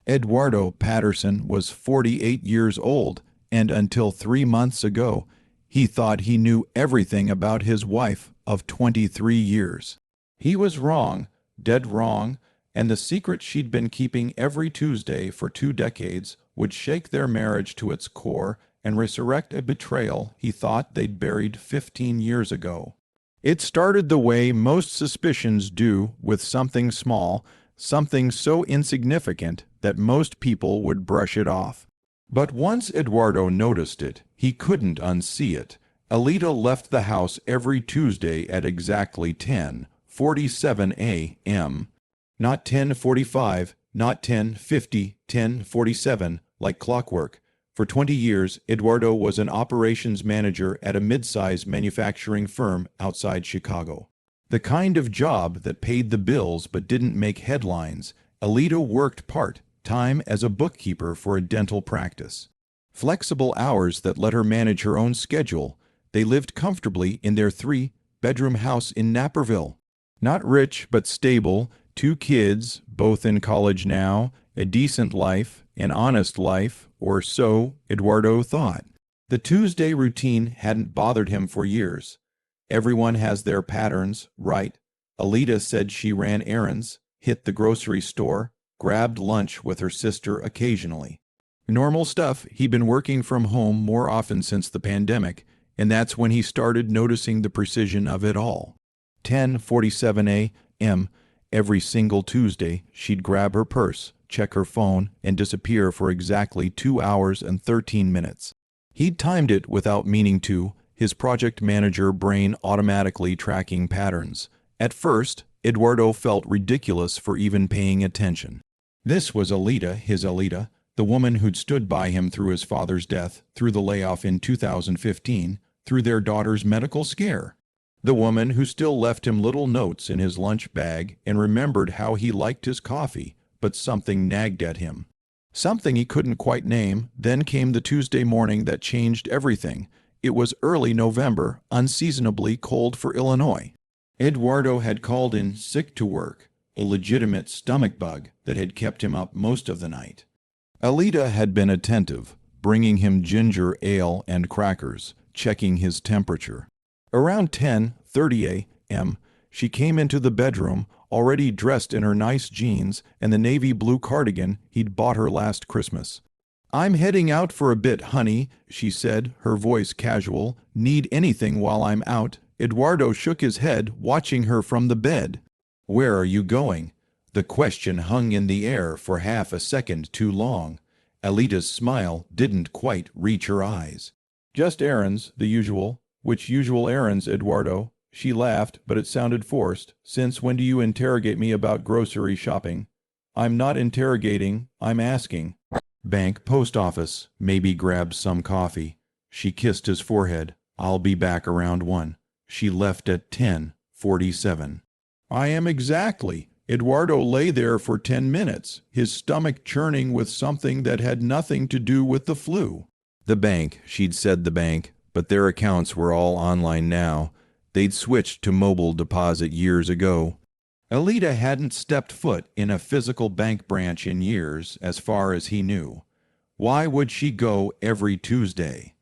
Eduardo Patterson was 48 years old, and until 3 months ago, he thought he knew everything about his wife of 23 years. He was wrong, dead wrong, and the secret she'd been keeping every Tuesday for 2 decades would shake their marriage to its core and resurrect a betrayal he thought they'd buried 15 years ago. It started the way most suspicions do, with something small, something so insignificant that most people would brush it off. But once Eduardo noticed it, he couldn't unsee it. Alida left the house every Tuesday at exactly 10:47 a.m. Not 10:45, not 10:50, 10:47, like clockwork. For 20 years, Eduardo was an operations manager at a mid-size manufacturing firm outside Chicago. The kind of job that paid the bills but didn't make headlines. Alida worked part-time as a bookkeeper for a dental practice. Flexible hours that let her manage her own schedule. They lived comfortably in their 3-bedroom house in Naperville. Not rich but stable, 2 kids, both in college now, a decent life, an honest life, or so Eduardo thought. The Tuesday routine hadn't bothered him for years. Everyone has their patterns, right? Alida said she ran errands, hit the grocery store, grabbed lunch with her sister occasionally. Normal stuff. He'd been working from home more often since the pandemic, and that's when he started noticing the precision of it all. 10:47 a.m. Every single Tuesday, she'd grab her purse, check her phone, and disappear for exactly 2 hours and 13 minutes. He'd timed it without meaning to, his project manager brain automatically tracking patterns. At first, Eduardo felt ridiculous for even paying attention. This was Alida, his Alida, the woman who'd stood by him through his father's death, through the layoff in 2015, through their daughter's medical scare. The woman who still left him little notes in his lunch bag and remembered how he liked his coffee, but something nagged at him. Something he couldn't quite name. Then came the Tuesday morning that changed everything. It was early November, unseasonably cold for Illinois. Eduardo had called in sick to work, a legitimate stomach bug that had kept him up most of the night. Alida had been attentive, bringing him ginger ale and crackers, checking his temperature. Around 10:30 a.m., she came into the bedroom, already dressed in her nice jeans and the navy blue cardigan he'd bought her last Christmas. "I'm heading out for a bit, honey," she said, her voice casual. "Need anything while I'm out?" Eduardo shook his head, watching her from the bed. "Where are you going?" The question hung in the air for half a second too long. Alida's smile didn't quite reach her eyes. "Just errands, the usual." "Which usual errands, Eduardo?" She laughed, but it sounded forced. "Since when do you interrogate me about grocery shopping?" "I'm not interrogating, I'm asking." "Bank, post office, maybe grab some coffee." She kissed his forehead. "I'll be back around 1. She left at 10:47. "I am exactly." Eduardo lay there for 10 minutes, his stomach churning with something that had nothing to do with the flu. The bank, she'd said the bank, but their accounts were all online now. They'd switched to mobile deposit years ago. Alida hadn't stepped foot in a physical bank branch in years, as far as he knew. Why would she go every Tuesday?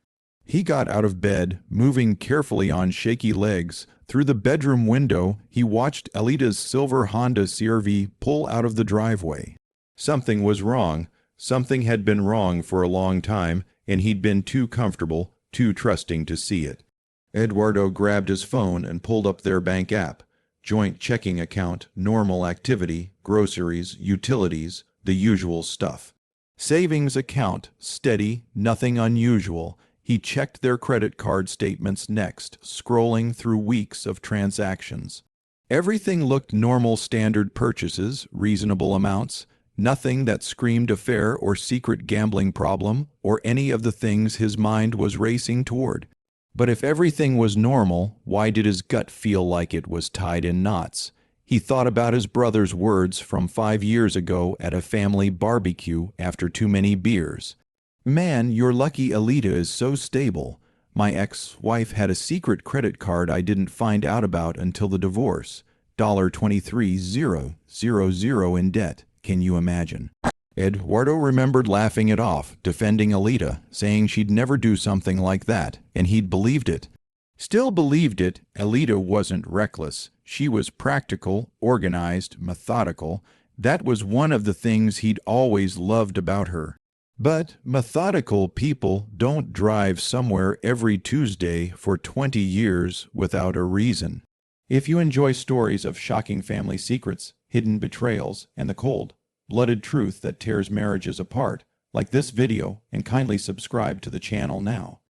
He got out of bed, moving carefully on shaky legs. Through the bedroom window, he watched Alida's silver Honda CR-V pull out of the driveway. Something was wrong. Something had been wrong for a long time, and he'd been too comfortable, too trusting to see it. Eduardo grabbed his phone and pulled up their bank app. Joint checking account, normal activity, groceries, utilities, the usual stuff. Savings account, steady, nothing unusual. He checked their credit card statements next, scrolling through weeks of transactions. Everything looked normal, standard purchases, reasonable amounts, nothing that screamed affair or secret gambling problem or any of the things his mind was racing toward. But if everything was normal, why did his gut feel like it was tied in knots? He thought about his brother's words from 5 years ago at a family barbecue after too many beers. "Man, you're lucky Alida is so stable. My ex-wife had a secret credit card I didn't find out about until the divorce. $23,000 in debt. Can you imagine?" Eduardo remembered laughing it off, defending Alita, saying she'd never do something like that, and he'd believed it. Still believed it, Alita wasn't reckless. She was practical, organized, methodical. That was one of the things he'd always loved about her. But methodical people don't drive somewhere every Tuesday for 20 years without a reason. If you enjoy stories of shocking family secrets, hidden betrayals, and the cold-blooded truth that tears marriages apart, like this video and kindly subscribe to the channel now.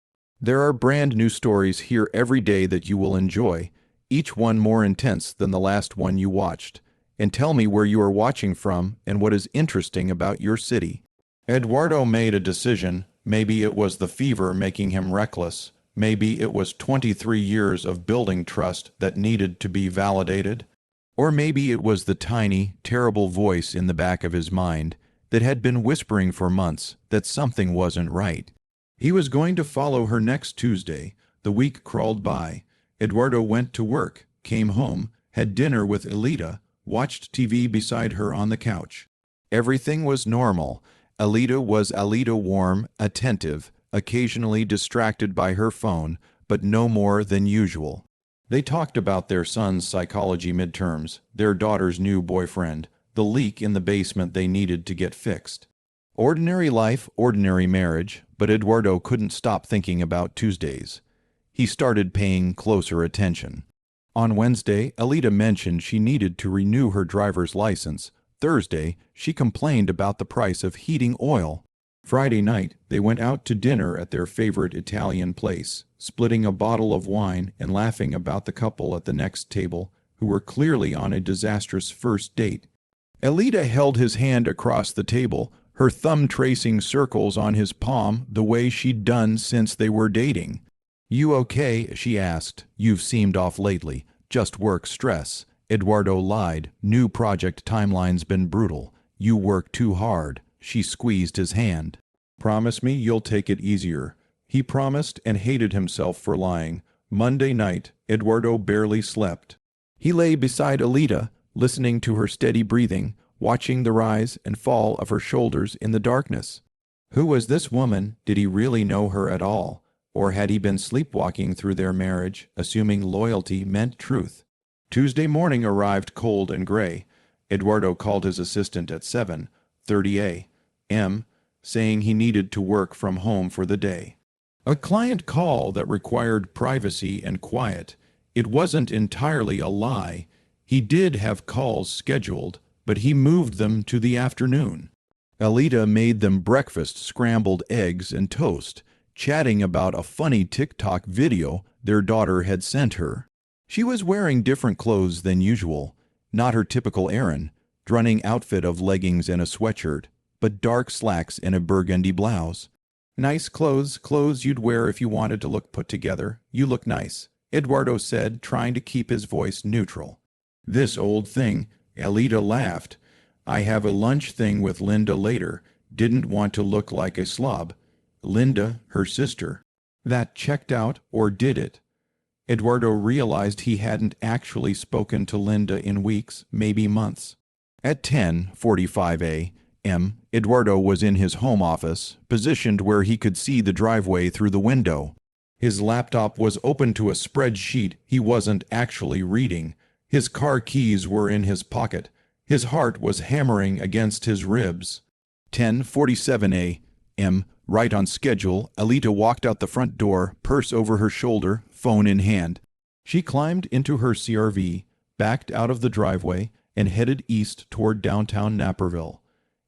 There are brand new stories here every day that you will enjoy, each one more intense than the last one you watched. And tell me where you are watching from and what is interesting about your city. Eduardo made a decision. Maybe it was the fever making him reckless. Maybe it was 23 years of building trust that needed to be validated. Or maybe it was the tiny, terrible voice in the back of his mind that had been whispering for months that something wasn't right. He was going to follow her next Tuesday. The week crawled by. Eduardo went to work, came home, had dinner with Alita, watched TV beside her on the couch. Everything was normal. Alita was Alita, warm, attentive, occasionally distracted by her phone, but no more than usual. They talked about their son's psychology midterms, their daughter's new boyfriend, the leak in the basement they needed to get fixed. Ordinary life, ordinary marriage, but Eduardo couldn't stop thinking about Tuesdays. He started paying closer attention. On Wednesday, Alita mentioned she needed to renew her driver's license. Thursday, she complained about the price of heating oil. Friday night, they went out to dinner at their favorite Italian place, splitting a bottle of wine and laughing about the couple at the next table, who were clearly on a disastrous first date. Alita held his hand across the table, her thumb tracing circles on his palm the way she'd done since they were dating. "You okay?" she asked. "You've seemed off lately. Just work stress." Eduardo lied. "New project timeline's been brutal. You work too hard." She squeezed his hand. "Promise me you'll take it easier." He promised and hated himself for lying. Monday night, Eduardo barely slept. He lay beside Alita, listening to her steady breathing, watching the rise and fall of her shoulders in the darkness. Who was this woman? Did he really know her at all? Or had he been sleepwalking through their marriage, assuming loyalty meant truth? Tuesday morning arrived cold and gray. Eduardo called his assistant at 7:30 a.m., saying he needed to work from home for the day. A client call that required privacy and quiet. It wasn't entirely a lie. He did have calls scheduled, but he moved them to the afternoon. Alita made them breakfast, scrambled eggs and toast, chatting about a funny TikTok video their daughter had sent her. She was wearing different clothes than usual, not her typical Erin, drunning outfit of leggings and a sweatshirt, but dark slacks and a burgundy blouse. "Nice clothes, clothes you'd wear if you wanted to look put together. You look nice," Eduardo said, trying to keep his voice neutral. "This old thing," Alita laughed. "I have a lunch thing with Linda later. Didn't want to look like a slob." Linda, her sister. That checked out, or did it? Eduardo realized he hadn't actually spoken to Linda in weeks, maybe months. At 10:45 a.m., Eduardo was in his home office, positioned where he could see the driveway through the window. His laptop was open to a spreadsheet he wasn't actually reading. His car keys were in his pocket. His heart was hammering against his ribs. 10:47 a.m., right on schedule, Alita walked out the front door, purse over her shoulder, phone in hand. She climbed into her CR-V, backed out of the driveway, and headed east toward downtown Naperville.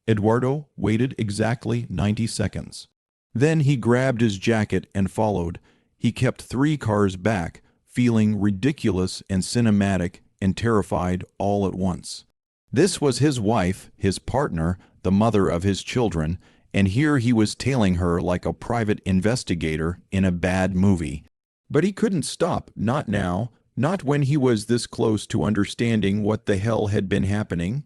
Eduardo waited exactly 90 seconds. Then he grabbed his jacket and followed. He kept 3 cars back, feeling ridiculous and cinematic and terrified all at once. This was his wife, his partner, the mother of his children, and here he was tailing her like a private investigator in a bad movie. But he couldn't stop, not now, not when he was this close to understanding what the hell had been happening.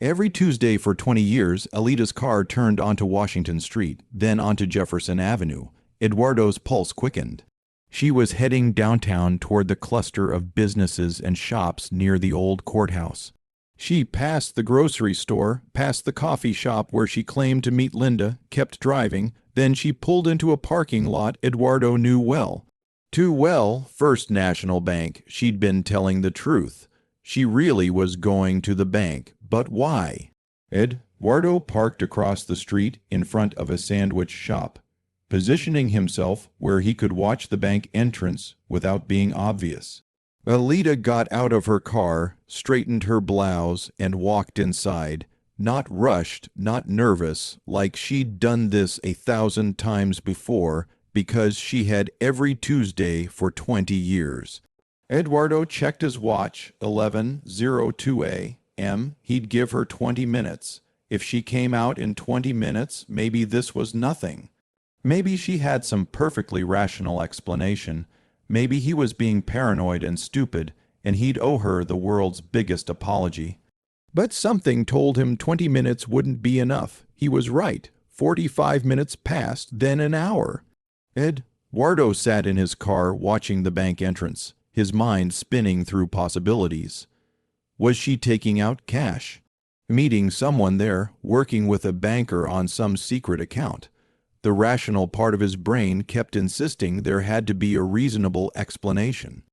Every Tuesday for 20 years, Alita's car turned onto Washington Street, then onto Jefferson Avenue. Eduardo's pulse quickened. She was heading downtown toward the cluster of businesses and shops near the old courthouse. She passed the grocery store, past the coffee shop where she claimed to meet Linda, kept driving, then she pulled into a parking lot Eduardo knew well. Too well, First National Bank. She'd been telling the truth. She really was going to the bank, but why? Eduardo parked across the street in front of a sandwich shop, positioning himself where he could watch the bank entrance without being obvious. Alida got out of her car, straightened her blouse, and walked inside, not rushed, not nervous, like she'd done this 1,000 times before, because she had every Tuesday for 20 years. Eduardo checked his watch, 11:02 a.m. He'd give her 20 minutes. If she came out in 20 minutes, maybe this was nothing. Maybe she had some perfectly rational explanation. Maybe he was being paranoid and stupid, and he'd owe her the world's biggest apology. But something told him 20 minutes wouldn't be enough. He was right. 45 minutes passed, then an hour. Eduardo sat in his car watching the bank entrance, his mind spinning through possibilities. Was she taking out cash? Meeting someone there, working with a banker on some secret account? The rational part of his brain kept insisting there had to be a reasonable explanation.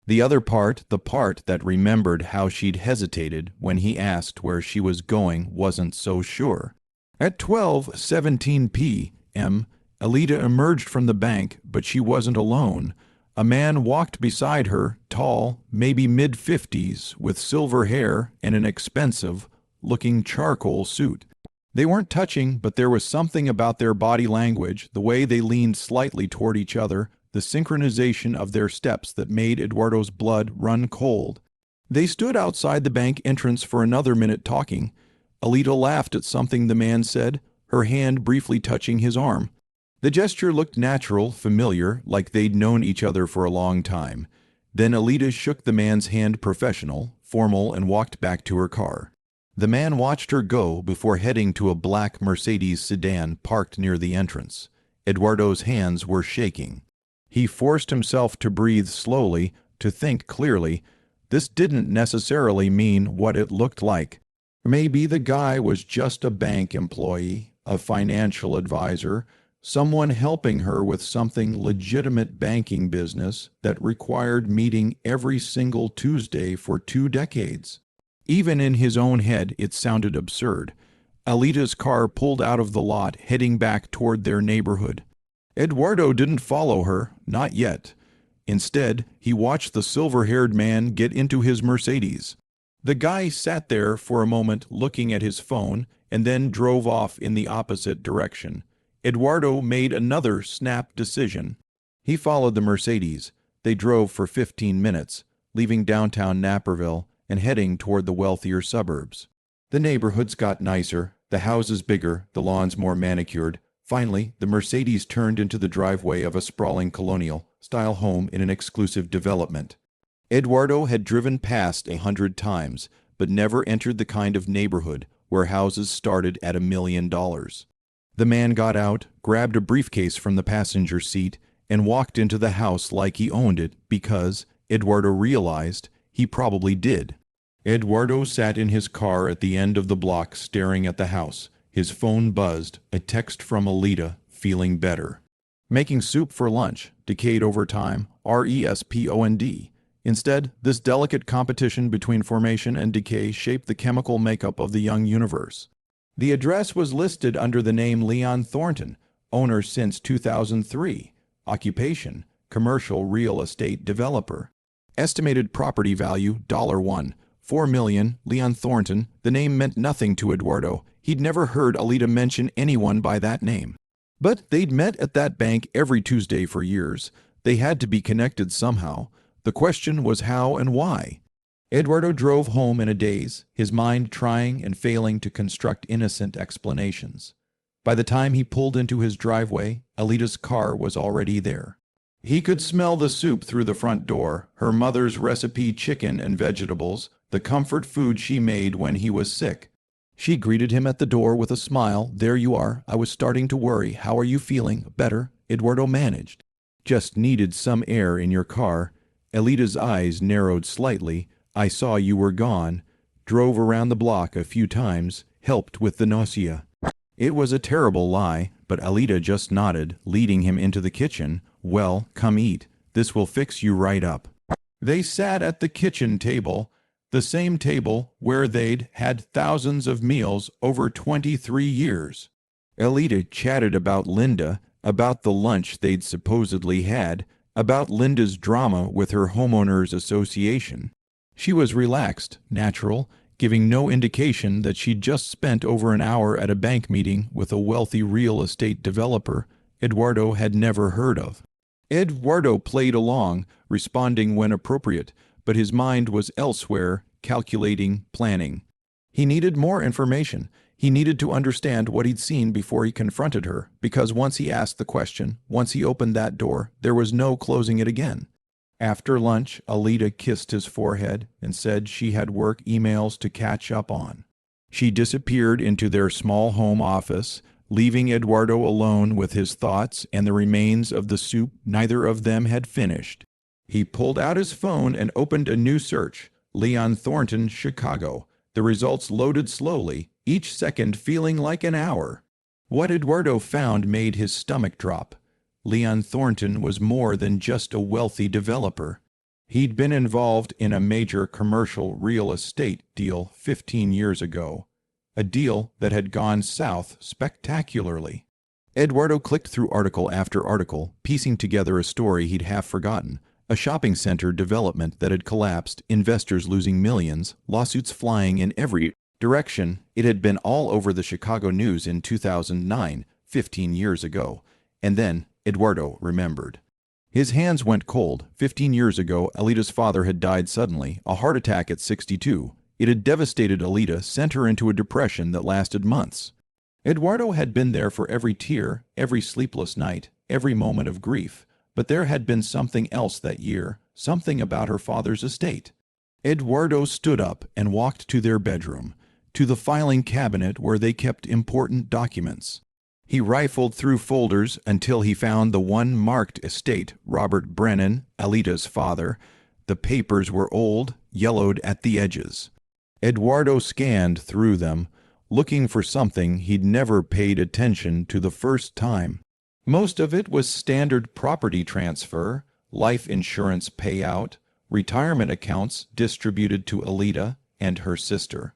The other part, the part that remembered how she'd hesitated when he asked where she was going, wasn't so sure. At 12:17 p.m., Alida emerged from the bank, but she wasn't alone. A man walked beside her, tall, maybe mid-50s, with silver hair and an expensive-looking charcoal suit. They weren't touching, but there was something about their body language, the way they leaned slightly toward each other, the synchronization of their steps that made Eduardo's blood run cold. They stood outside the bank entrance for another minute talking. Alida laughed at something the man said, her hand briefly touching his arm. The gesture looked natural, familiar, like they'd known each other for a long time. Then Alida shook the man's hand professional, formal, and walked back to her car. The man watched her go before heading to a black Mercedes sedan parked near the entrance. Eduardo's hands were shaking. He forced himself to breathe slowly, to think clearly. This didn't necessarily mean what it looked like. Maybe the guy was just a bank employee, a financial advisor, someone helping her with something legitimate banking business that required meeting every single Tuesday for 2 decades. Even in his own head, it sounded absurd. Alida's car pulled out of the lot, heading back toward their neighborhood. Eduardo didn't follow her, not yet. Instead, he watched the silver-haired man get into his Mercedes. The guy sat there for a moment looking at his phone and then drove off in the opposite direction. Eduardo made another snap decision. He followed the Mercedes. They drove for 15 minutes, leaving downtown Naperville and heading toward the wealthier suburbs. The neighborhoods got nicer, the houses bigger, the lawns more manicured. Finally, the Mercedes turned into the driveway of a sprawling colonial-style home in an exclusive development. Eduardo had driven past 100 times, but never entered the kind of neighborhood where houses started at $1 million. The man got out, grabbed a briefcase from the passenger seat, and walked into the house like he owned it because, Eduardo realized, he probably did. Eduardo sat in his car at the end of the block staring at the house. His phone buzzed, a text from Alida, feeling better. Making soup for lunch, decayed over time, RESPOND. Instead, this delicate competition between formation and decay shaped the chemical makeup of the young universe. The address was listed under the name Leon Thornton, owner since 2003. Occupation, commercial real estate developer. Estimated property value, $1. $4 million, Leon Thornton. The name meant nothing to Eduardo. He'd never heard Alida mention anyone by that name. But they'd met at that bank every Tuesday for years. They had to be connected somehow. The question was how and why. Eduardo drove home in a daze, his mind trying and failing to construct innocent explanations. By the time he pulled into his driveway, Alida's car was already there. He could smell the soup through the front door, her mother's recipe chicken and vegetables, the comfort food she made when he was sick. She greeted him at the door with a smile. "There you are. I was starting to worry. How are you feeling?" "Better," Eduardo managed. "Just needed some air in your car." Alida's eyes narrowed slightly. "I saw you were gone." drove around the block a few times, helped with the nausea. It was a terrible lie, but Alida just nodded, leading him into the kitchen. "Well, come eat. This will fix you right up." They sat at the kitchen table, the same table where they'd had thousands of meals over 23 years. Alida chatted about Linda, about the lunch they'd supposedly had, about Linda's drama with her homeowners association. She was relaxed, natural, giving no indication that she'd just spent over an hour at a bank meeting with a wealthy real estate developer Eduardo had never heard of. Eduardo played along, responding when appropriate, but his mind was elsewhere, calculating, planning. He needed more information. He needed to understand what he'd seen before he confronted her, because once he asked the question, once he opened that door, there was no closing it again. After lunch, Alida kissed his forehead and said she had work emails to catch up on. She disappeared into their small home office, leaving Eduardo alone with his thoughts and the remains of the soup neither of them had finished. He pulled out his phone and opened a new search, Leon Thornton, Chicago. The results loaded slowly, each second feeling like an hour. What Eduardo found made his stomach drop. Leon Thornton was more than just a wealthy developer. He'd been involved in a major commercial real estate deal 15 years ago, a deal that had gone south spectacularly. Eduardo clicked through article after article, piecing together a story he'd half forgotten. A shopping center development that had collapsed, investors losing millions, lawsuits flying in every direction. It had been all over the Chicago news in 2009, 15 years ago. And then Eduardo remembered. His hands went cold. 15 years ago, Alida's father had died suddenly, a heart attack at 62. It had devastated Alida, sent her into a depression that lasted months. Eduardo had been there for every tear, every sleepless night, every moment of grief. But there had been something else that year, something about her father's estate. Eduardo stood up and walked to their bedroom, to the filing cabinet where they kept important documents. He rifled through folders until he found the one marked estate, Robert Brennan, Alida's father. The papers were old, yellowed at the edges. Eduardo scanned through them, looking for something he'd never paid attention to the first time. Most of it was standard property transfer, life insurance payout, retirement accounts distributed to Alida and her sister.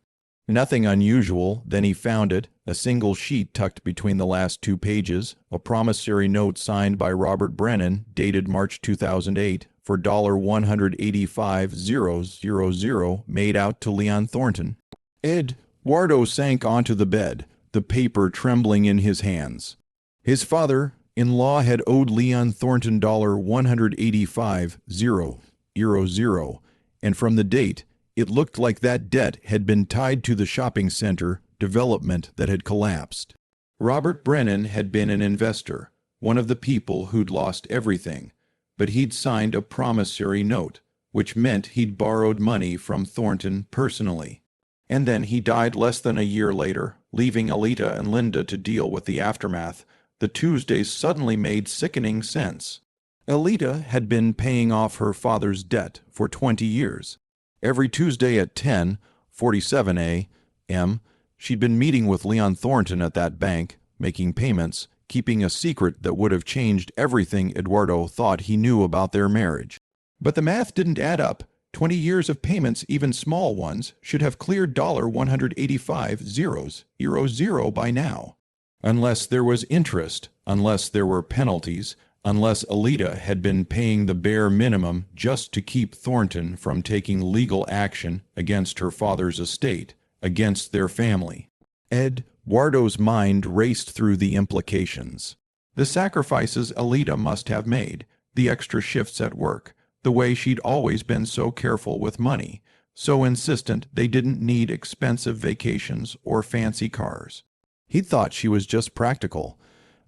Nothing unusual. Then he found it, a single sheet tucked between the last two pages, a promissory note signed by Robert Brennan, dated March 2008, for $185,000 made out to Leon Thornton. Eduardo sank onto the bed, the paper trembling in his hands. His father-in-law had owed Leon Thornton $185,000, and from the date, it looked like that debt had been tied to the shopping center development that had collapsed. Robert Brennan had been an investor, one of the people who'd lost everything, but he'd signed a promissory note, which meant he'd borrowed money from Thornton personally. And then he died less than a year later, leaving Alida and Linda to deal with the aftermath. The Tuesdays suddenly made sickening sense. Alida had been paying off her father's debt for 20 years. Every Tuesday at 10:47 a.m., she'd been meeting with Leon Thornton at that bank, making payments, keeping a secret that would have changed everything Eduardo thought he knew about their marriage. But the math didn't add up. 20 years of payments, even small ones, should have cleared $185,000 by now. Unless there was interest, unless there were penalties, unless Alida had been paying the bare minimum just to keep Thornton from taking legal action against her father's estate, against their family. Eduardo's mind raced through the implications. The sacrifices Alida must have made, the extra shifts at work, the way she'd always been so careful with money, so insistent they didn't need expensive vacations or fancy cars. He'd thought she was just practical,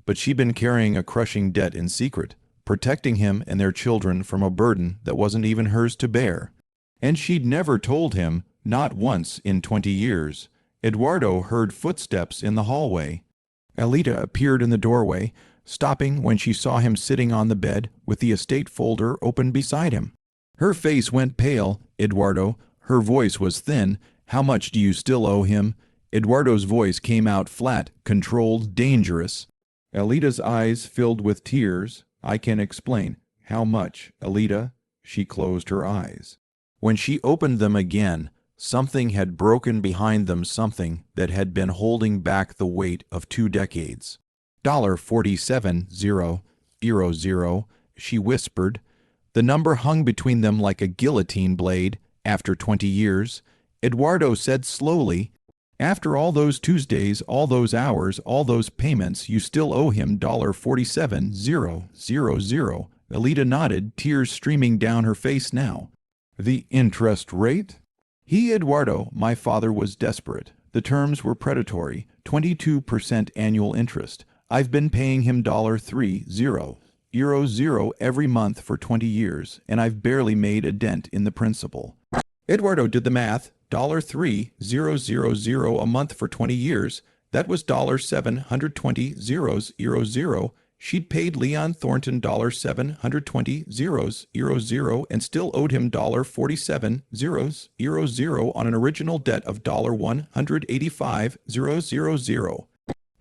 but she'd been carrying a crushing debt in secret, protecting him and their children from a burden that wasn't even hers to bear. And she'd never told him, not once in 20 years. Eduardo heard footsteps in the hallway. Alida appeared in the doorway, stopping when she saw him sitting on the bed with the estate folder open beside him. Her face went pale, Eduardo. Her voice was thin, How much do you still owe him? Eduardo's voice came out flat, controlled, dangerous. Alita's eyes filled with tears. I can explain. How much, Alita? She closed her eyes. When she opened them again, something had broken behind them, something that had been holding back the weight of 2 decades. $47,000, she whispered. The number hung between them like a guillotine blade. After 20 years, Eduardo said slowly, after all those Tuesdays, all those hours, all those payments, you still owe him $47,000. Alita nodded, tears streaming down her face now. The interest rate? Eduardo, my father was desperate. The terms were predatory, 22% annual interest. I've been paying him $3,000 every month for 20 years, and I've barely made a dent in the principal. Eduardo did the math. $3,000 a month for 20 years. That was $720,000. She'd paid Leon Thornton $720,000 and still owed him $47,000 on an original debt of $185,000.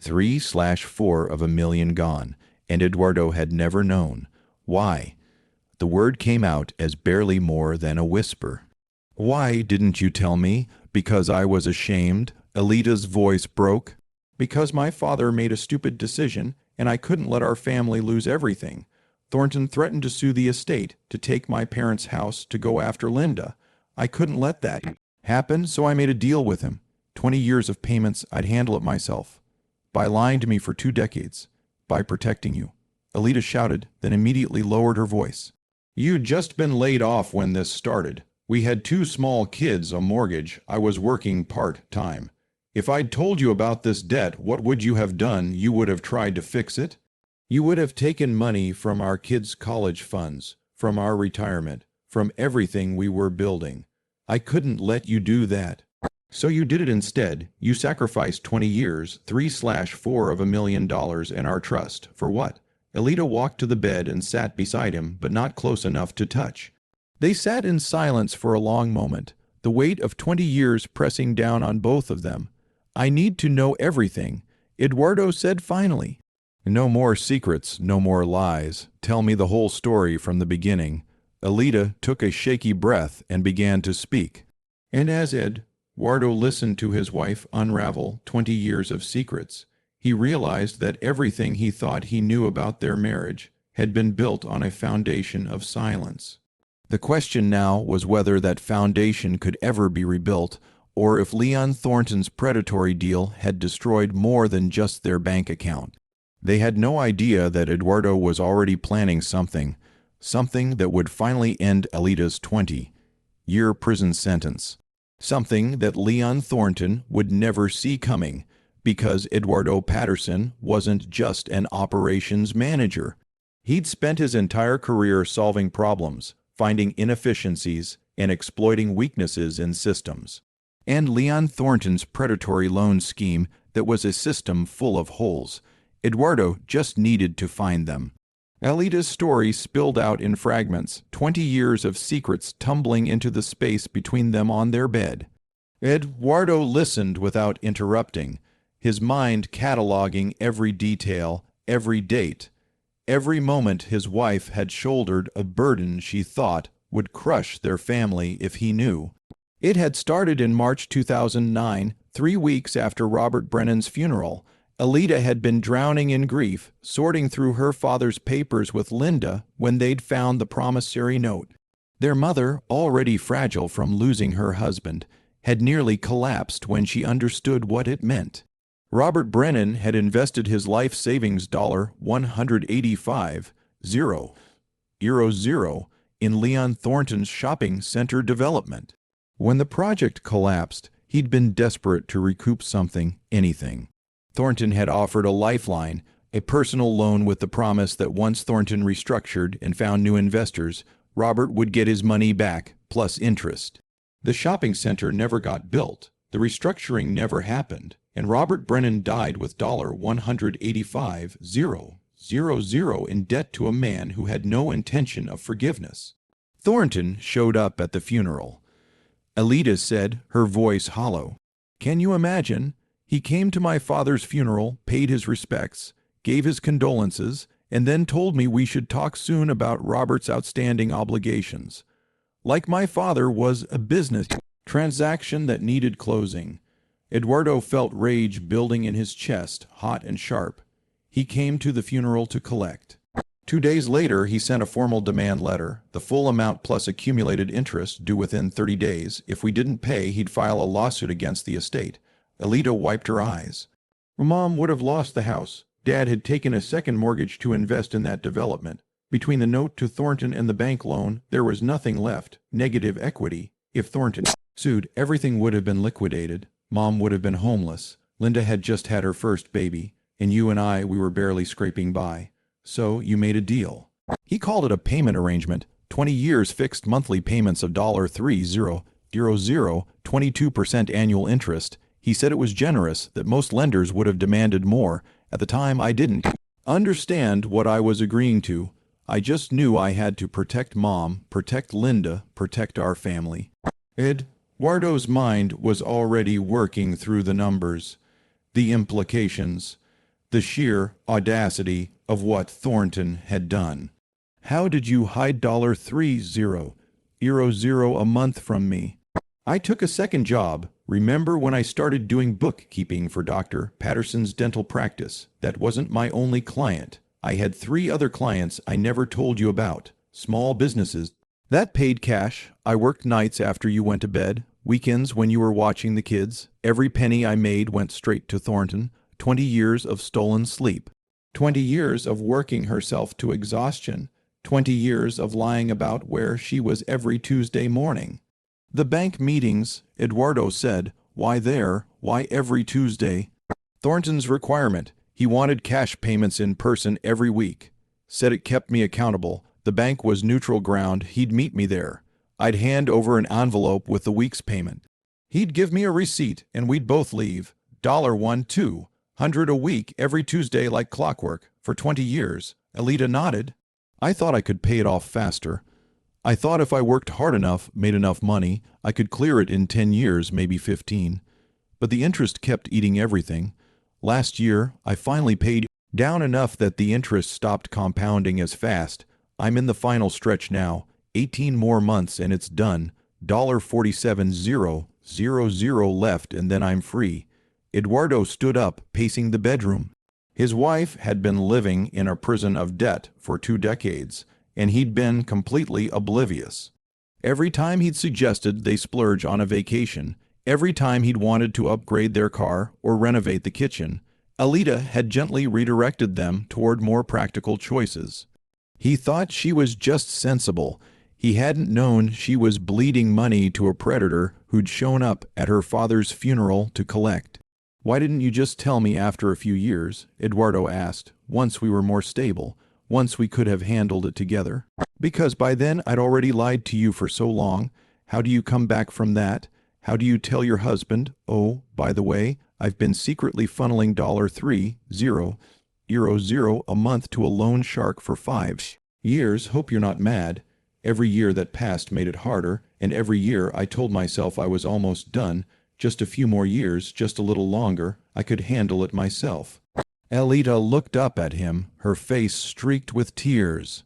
3/4 of a million gone, and Eduardo had never known. Why? The word came out as barely more than a whisper. Why didn't you tell me? Because I was ashamed. Alita's voice broke. Because my father made a stupid decision, and I couldn't let our family lose everything. Thornton threatened to sue the estate, to take my parents' house, to go after Linda. I couldn't let that happen, so I made a deal with him. 20 years of payments, I'd handle it myself. By lying to me for 2 decades. By protecting you. Alita shouted, then immediately lowered her voice. You'd just been laid off when this started. We had 2 small kids, a mortgage. I was working part-time. If I'd told you about this debt, what would you have done? You would have tried to fix it? You would have taken money from our kids' college funds, from our retirement, from everything we were building. I couldn't let you do that. So you did it instead. You sacrificed 20 years, 3/4 of a million dollars in our trust. For what? Alita walked to the bed and sat beside him, but not close enough to touch. They sat in silence for a long moment, the weight of 20 years pressing down on both of them. I need to know everything, Eduardo said finally. No more secrets, no more lies. Tell me the whole story from the beginning. Alita took a shaky breath and began to speak. And as Eduardo listened to his wife unravel 20 years of secrets, he realized that everything he thought he knew about their marriage had been built on a foundation of silence. The question now was whether that foundation could ever be rebuilt, or if Leon Thornton's predatory deal had destroyed more than just their bank account. They had no idea that Eduardo was already planning something that would finally end Alita's 20-year prison sentence. Something that Leon Thornton would never see coming, because Eduardo Patterson wasn't just an operations manager. He'd spent his entire career solving problems, finding inefficiencies, and exploiting weaknesses in systems. And Leon Thornton's predatory loan scheme that was a system full of holes. Eduardo just needed to find them. Alita's story spilled out in fragments, 20 years of secrets tumbling into the space between them on their bed. Eduardo listened without interrupting, his mind cataloging every detail, every date, every moment his wife had shouldered a burden she thought would crush their family if he knew. It had started in March 2009, 3 weeks after Robert Brennan's funeral. Alita had been drowning in grief, sorting through her father's papers with Linda when they'd found the promissory note. Their mother, already fragile from losing her husband, had nearly collapsed when she understood what it meant. Robert Brennan had invested his life savings $185,000 in Leon Thornton's shopping center development. When the project collapsed, he'd been desperate to recoup something, anything. Thornton had offered a lifeline, a personal loan with the promise that once Thornton restructured and found new investors, Robert would get his money back, plus interest. The shopping center never got built, the restructuring never happened, and Robert Brennan died with $185,000 in debt to a man who had no intention of forgiveness. Thornton showed up at the funeral. Alida said, her voice hollow. Can you imagine? He came to my father's funeral, paid his respects, gave his condolences, and then told me we should talk soon about Robert's outstanding obligations. Like my father was a business transaction that needed closing. Eduardo felt rage building in his chest, hot and sharp. He came to the funeral to collect. 2 days later, he sent a formal demand letter, the full amount plus accumulated interest due within 30 days. If we didn't pay, he'd file a lawsuit against the estate. Alida wiped her eyes. Mom would have lost the house. Dad had taken a second mortgage to invest in that development. Between the note to Thornton and the bank loan, there was nothing left, negative equity. If Thornton sued, everything would have been liquidated. Mom would have been homeless. Linda had just had her first baby, and you and I, we were barely scraping by. So you made a deal. He called it a payment arrangement. 20 years fixed monthly payments of $3,000, 22% annual interest. He said it was generous, that most lenders would have demanded more. At the time, I didn't understand what I was agreeing to. I just knew I had to protect Mom, protect Linda, protect our family. Eduardo's mind was already working through the numbers, the implications, the sheer audacity of what Thornton had done. How did you hide $3,000 a month from me? I took a second job. Remember when I started doing bookkeeping for Dr. Patterson's dental practice? That wasn't my only client. I had 3 other clients I never told you about. Small businesses. That paid cash. I worked nights after you went to bed, weekends when you were watching the kids. Every penny I made went straight to Thornton. 20 years of stolen sleep. 20 years of working herself to exhaustion. 20 years of lying about where she was every Tuesday morning. The bank meetings, Eduardo said, why there, why every Tuesday? Thornton's requirement, he wanted cash payments in person every week. Said it kept me accountable. The bank was neutral ground, he'd meet me there. I'd hand over an envelope with the week's payment. He'd give me a receipt and we'd both leave. $1, $200 a week every Tuesday like clockwork, for 20 years. Alida nodded. I thought I could pay it off faster. I thought if I worked hard enough, made enough money, I could clear it in 10 years, maybe 15. But the interest kept eating everything. Last year, I finally paid down enough that the interest stopped compounding as fast. I'm in the final stretch now. 18 more months and it's done. $47,000 left and then I'm free. Eduardo stood up, pacing the bedroom. His wife had been living in a prison of debt for 2 decades, and he'd been completely oblivious. Every time he'd suggested they splurge on a vacation, every time he'd wanted to upgrade their car or renovate the kitchen, Alida had gently redirected them toward more practical choices. He thought she was just sensible. He hadn't known she was bleeding money to a predator who'd shown up at her father's funeral to collect. Why didn't you just tell me after a few years? Eduardo asked. Once we were more stable. Once we could have handled it together. Because by then I'd already lied to you for so long. How do you come back from that? How do you tell your husband, oh, by the way, I've been secretly funneling $3,000 a month to a loan shark for 5 years. Hope you're not mad. Every year that passed made it harder, and every year I told myself I was almost done. Just a few more years, just a little longer, I could handle it myself. Alida looked up at him, her face streaked with tears.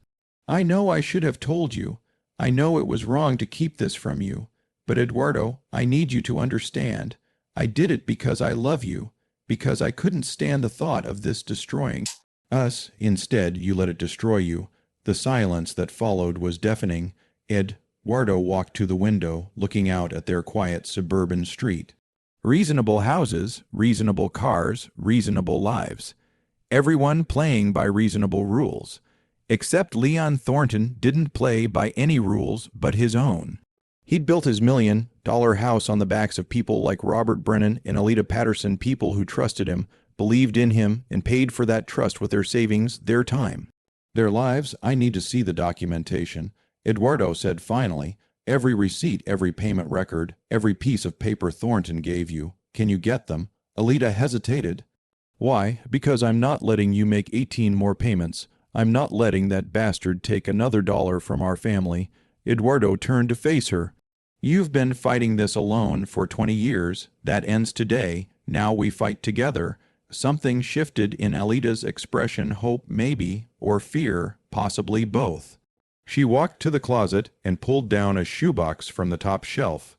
I know I should have told you. I know it was wrong to keep this from you. But Eduardo, I need you to understand. I did it because I love you, because I couldn't stand the thought of this destroying us. Instead, you let it destroy you. The silence that followed was deafening. Eduardo walked to the window, looking out at their quiet suburban street. Reasonable houses, reasonable cars, reasonable lives. Everyone playing by reasonable rules. Except Leon Thornton didn't play by any rules but his own. He'd built his $1 million house on the backs of people like Robert Brennan and Alida Patterson, people who trusted him, believed in him, and paid for that trust with their savings, their time. Their lives. I need to see the documentation. Eduardo said finally, every receipt, every payment record, every piece of paper Thornton gave you. Can you get them? Alida hesitated. Why? Because I'm not letting you make 18 more payments. I'm not letting that bastard take another dollar from our family. Eduardo turned to face her. You've been fighting this alone for 20 years. That ends today. Now we fight together. Something shifted in Alida's expression, hope maybe, or fear, possibly both. She walked to the closet and pulled down a shoebox from the top shelf.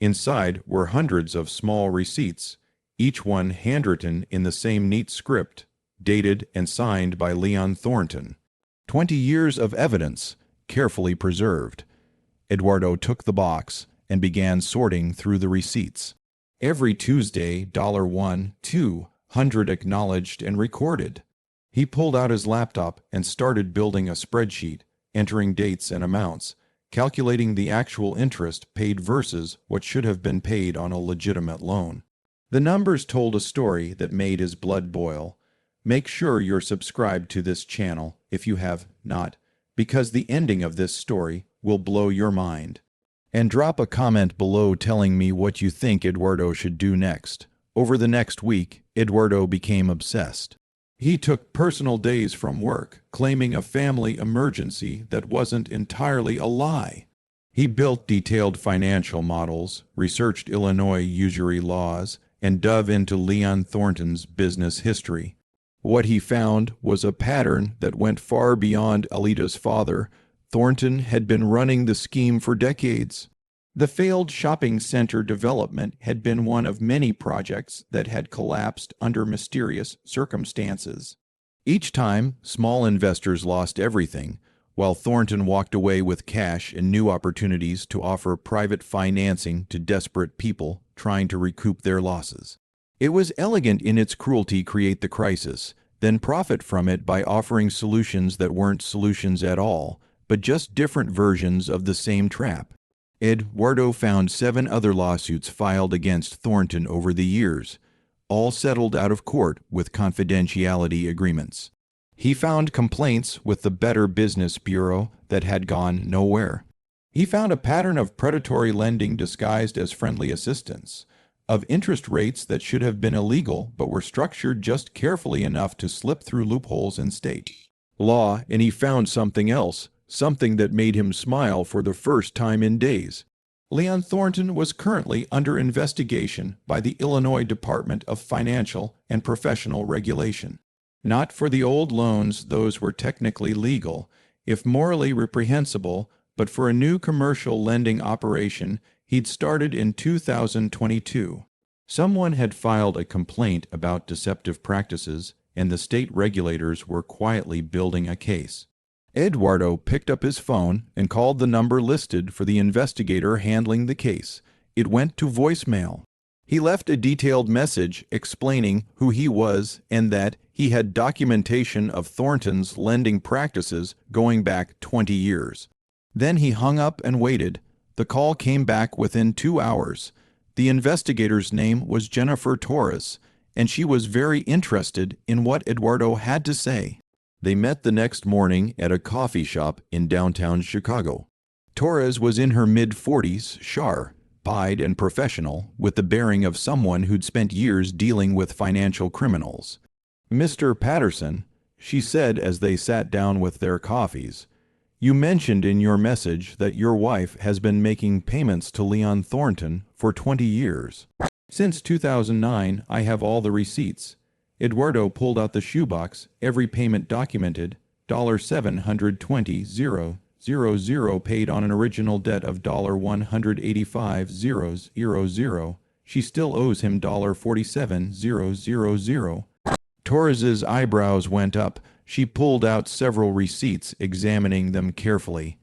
Inside were hundreds of small receipts, each one handwritten in the same neat script, dated and signed by Leon Thornton. 20 years of evidence, carefully preserved. Eduardo took the box and began sorting through the receipts. Every Tuesday, $1, $200 acknowledged and recorded. He pulled out his laptop and started building a spreadsheet, entering dates and amounts, calculating the actual interest paid versus what should have been paid on a legitimate loan. The numbers told a story that made his blood boil. Make sure you're subscribed to this channel if you have not, because the ending of this story will blow your mind. And drop a comment below telling me what you think Eduardo should do next. Over the next week, Eduardo became obsessed. He took personal days from work, claiming a family emergency that wasn't entirely a lie. He built detailed financial models, researched Illinois usury laws, and dove into Leon Thornton's business history. What he found was a pattern that went far beyond Alida's father. Thornton had been running the scheme for decades. The failed shopping center development had been one of many projects that had collapsed under mysterious circumstances. Each time, small investors lost everything, while Thornton walked away with cash and new opportunities to offer private financing to desperate people trying to recoup their losses. It was elegant in its cruelty: create the crisis, then profit from it by offering solutions that weren't solutions at all, but just different versions of the same trap. Eduardo found 7 other lawsuits filed against Thornton over the years, all settled out of court with confidentiality agreements. He found complaints with the Better Business Bureau that had gone nowhere. He found a pattern of predatory lending disguised as friendly assistance, of interest rates that should have been illegal but were structured just carefully enough to slip through loopholes in state law, and he found something else, something that made him smile for the first time in days. Leon Thornton was currently under investigation by the Illinois Department of Financial and Professional Regulation. Not for the old loans; those were technically legal, if morally reprehensible, but for a new commercial lending operation he'd started in 2022. Someone had filed a complaint about deceptive practices, and the state regulators were quietly building a case. Eduardo picked up his phone and called the number listed for the investigator handling the case. It went to voicemail. He left a detailed message explaining who he was and that he had documentation of Thornton's lending practices going back 20 years. Then he hung up and waited. The call came back within 2 hours. The investigator's name was Jennifer Torres, and she was very interested in what Eduardo had to say. They met the next morning at a coffee shop in downtown Chicago. Torres was in her mid-40s, sharp-eyed and professional, with the bearing of someone who'd spent years dealing with financial criminals. "Mr. Patterson," she said as they sat down with their coffees, "you mentioned in your message that your wife has been making payments to Leon Thornton for 20 years. Since 2009, I have all the receipts." Eduardo pulled out the shoebox, every payment documented, $720,000 paid on an original debt of $185,000. She still owes him $47,000. Torres's eyebrows went up. She pulled out several receipts, examining them carefully.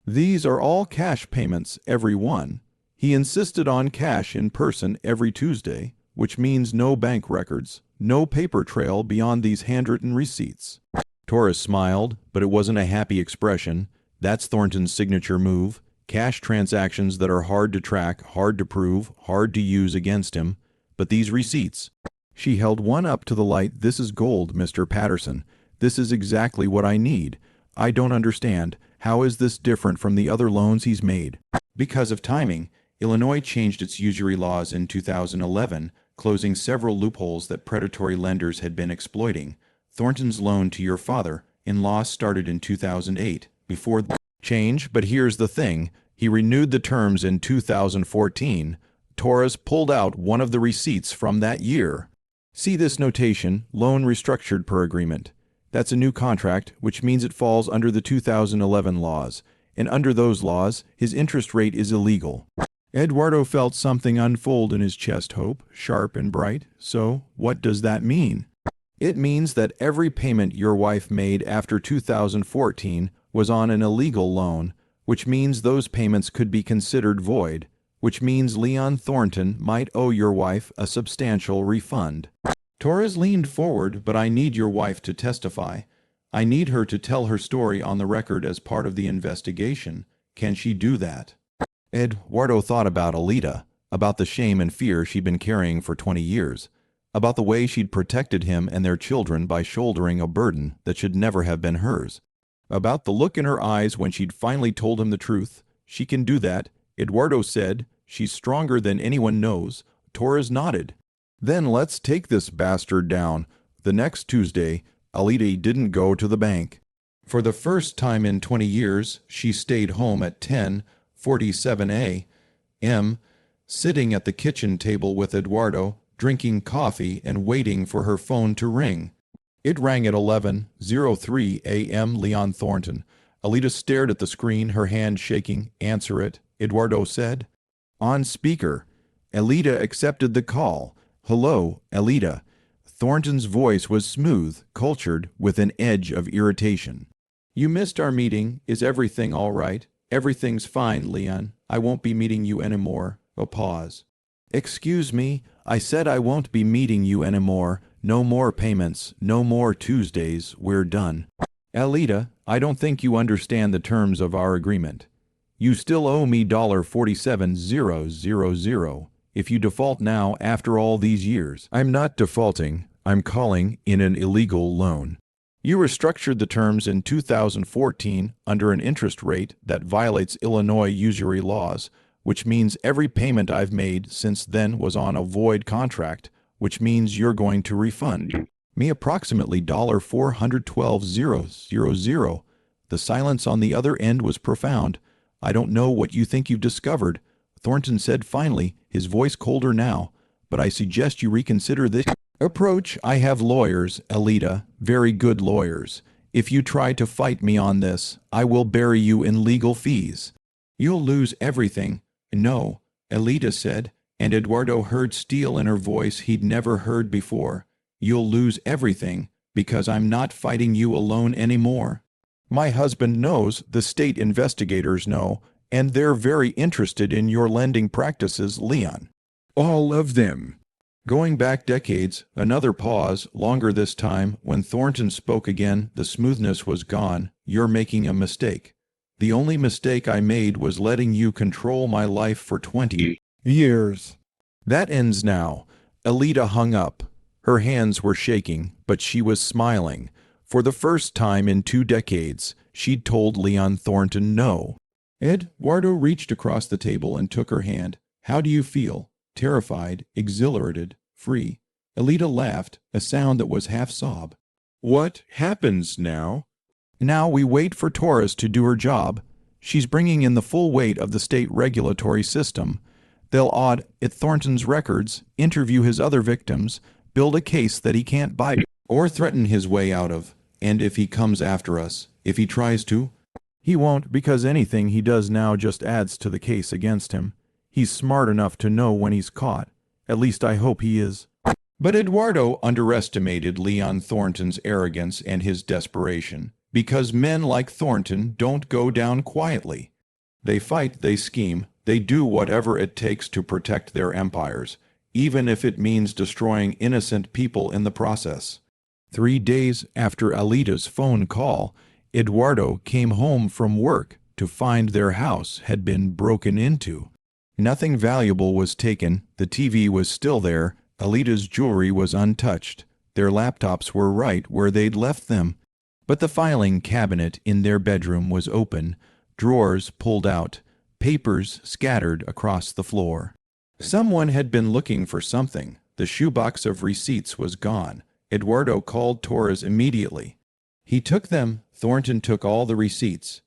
"These are all cash payments, every one. He insisted on cash in person every Tuesday, which means no bank records, no paper trail beyond these handwritten receipts." Torres smiled, but it wasn't a happy expression. That's Thornton's signature move: cash transactions that are hard to track, hard to prove, hard to use against him. But these receipts. She held one up to the light. "This is gold, Mr. Patterson. This is exactly what I need. I don't understand. How is this different from the other loans he's made?" Because of timing, Illinois changed its usury laws in 2011, closing several loopholes that predatory lenders had been exploiting. Thornton's loan to your father-in-law started in 2008, before the change. But here's the thing: He renewed the terms in 2014. Torres pulled out one of the receipts from that year. See this notation, loan restructured per agreement. That's a new contract, which means it falls under the 2011 laws, and under those laws, his interest rate is illegal. Eduardo felt something unfold in his chest, hope, sharp and bright. So, what does that mean? It means that every payment your wife made after 2014 was on an illegal loan, which means those payments could be considered void, which means Leon Thornton might owe your wife a substantial refund. Torres leaned forward, but I need your wife to testify. I need her to tell her story on the record as part of the investigation. Can she do that? Eduardo thought about Alida, about the shame and fear she'd been carrying for 20 years, about the way she'd protected him and their children by shouldering a burden that should never have been hers, about the look in her eyes when she'd finally told him the truth. She can do that, Eduardo said. She's stronger than anyone knows. Torres nodded. Then let's take this bastard down. The next Tuesday, Alida didn't go to the bank. For the first time in 20 years, she stayed home at 10:47 a.m., sitting at the kitchen table with Eduardo, drinking coffee and waiting for her phone to ring. It rang at 11:03 a.m. Leon Thornton. Alida stared at the screen, her hand shaking. Answer it, Eduardo said. On speaker. Alida accepted the call. Hello, Alida. Thornton's voice was smooth, cultured, with an edge of irritation. You missed our meeting. Is everything all right? Everything's fine, Leon. I won't be meeting you anymore. A pause. Excuse me, I said I won't be meeting you anymore. No more payments, no more Tuesdays, we're done. Alida, I don't think you understand the terms of our agreement. You still owe me $47,000. If you default now after all these years, I'm not defaulting, I'm calling in an illegal loan. You restructured the terms in 2014 under an interest rate that violates Illinois usury laws, which means every payment I've made since then was on a void contract, which means you're going to refund me approximately $412,000. The silence on the other end was profound. I don't know what you think you've discovered, Thornton said finally, his voice colder now, but I suggest you reconsider this approach. I have lawyers, Alida, very good lawyers. If you try to fight me on this, I will bury you in legal fees. You'll lose everything. No, Alida said, and Eduardo heard steel in her voice he'd never heard before. You'll lose everything, because I'm not fighting you alone anymore. My husband knows, the state investigators know, and they're very interested in your lending practices, Leon. All of them. Going back decades, another pause, longer this time. When Thornton spoke again, the smoothness was gone. You're making a mistake. The only mistake I made was letting you control my life for 20 years. That ends now. Alida hung up. Her hands were shaking, but she was smiling. For the first time in 2 decades, she'd told Leon Thornton no. Eduardo reached across the table and took her hand. How do you feel? Terrified, exhilarated, free. Alida laughed, a sound that was half sob. What happens now? Now we wait for Torres to do her job. She's bringing in the full weight of the state regulatory system. They'll audit Thornton's records, interview his other victims, build a case that he can't bite or threaten his way out of. And if he comes after us, if he tries to, he won't, because anything he does now just adds to the case against him. He's smart enough to know when he's caught. At least I hope he is. But Eduardo underestimated Leon Thornton's arrogance and his desperation, because men like Thornton don't go down quietly. They fight, they scheme, they do whatever it takes to protect their empires, even if it means destroying innocent people in the process. 3 days after Alida's phone call, Eduardo came home from work to find their house had been broken into. Nothing valuable was taken, the TV was still there, Alida's jewelry was untouched, their laptops were right where they'd left them. But the filing cabinet in their bedroom was open, drawers pulled out, papers scattered across the floor. Someone had been looking for something. The shoebox of receipts was gone. Eduardo called Torres immediately. He took them. Thornton took all the receipts.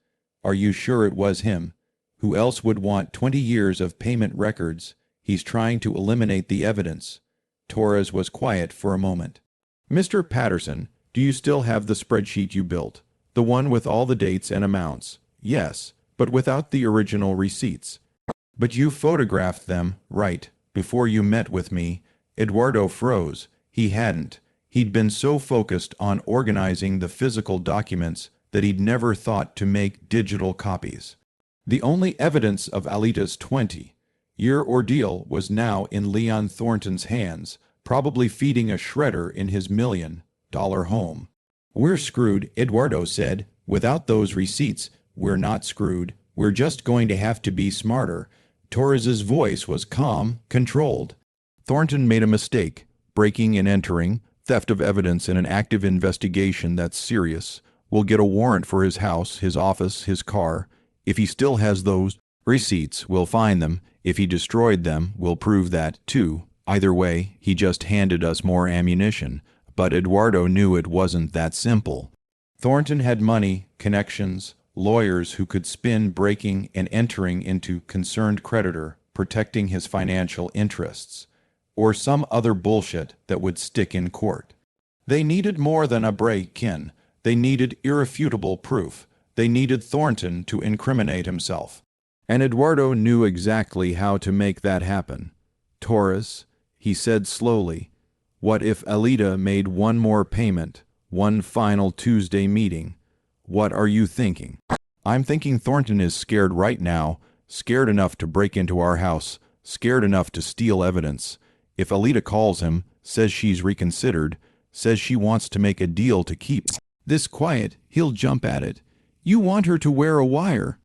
Are you sure it was him? Who else would want 20 years of payment records? He's trying to eliminate the evidence. Torres was quiet for a moment. Mr. Patterson, do you still have the spreadsheet you built? The one with all the dates and amounts? Yes, but without the original receipts. But you photographed them, right, before you met with me. Eduardo froze. He hadn't. He'd been so focused on organizing the physical documents that he'd never thought to make digital copies. The only evidence of Alita's 20-year ordeal was now in Leon Thornton's hands, probably feeding a shredder in his $1 million home. We're screwed, Eduardo said. Without those receipts, we're not screwed. We're just going to have to be smarter. Torres's voice was calm, controlled. Thornton made a mistake, breaking and entering, theft of evidence in an active investigation that's serious. We'll get a warrant for his house, his office, his car. If he still has those receipts, we'll find them. If he destroyed them, we'll prove that, too. Either way, he just handed us more ammunition. But Eduardo knew it wasn't that simple. Thornton had money, connections, lawyers who could spin breaking and entering into concerned creditor, protecting his financial interests, or some other bullshit that would stick in court. They needed more than a break-in. They needed irrefutable proof. They needed Thornton to incriminate himself. And Eduardo knew exactly how to make that happen. Torres, he said slowly, what if Alita made one more payment, one final Tuesday meeting? What are you thinking? I'm thinking Thornton is scared right now, scared enough to break into our house, scared enough to steal evidence. If Alita calls him, says she's reconsidered, says she wants to make a deal to keep this quiet, he'll jump at it. You want her to wear a wire.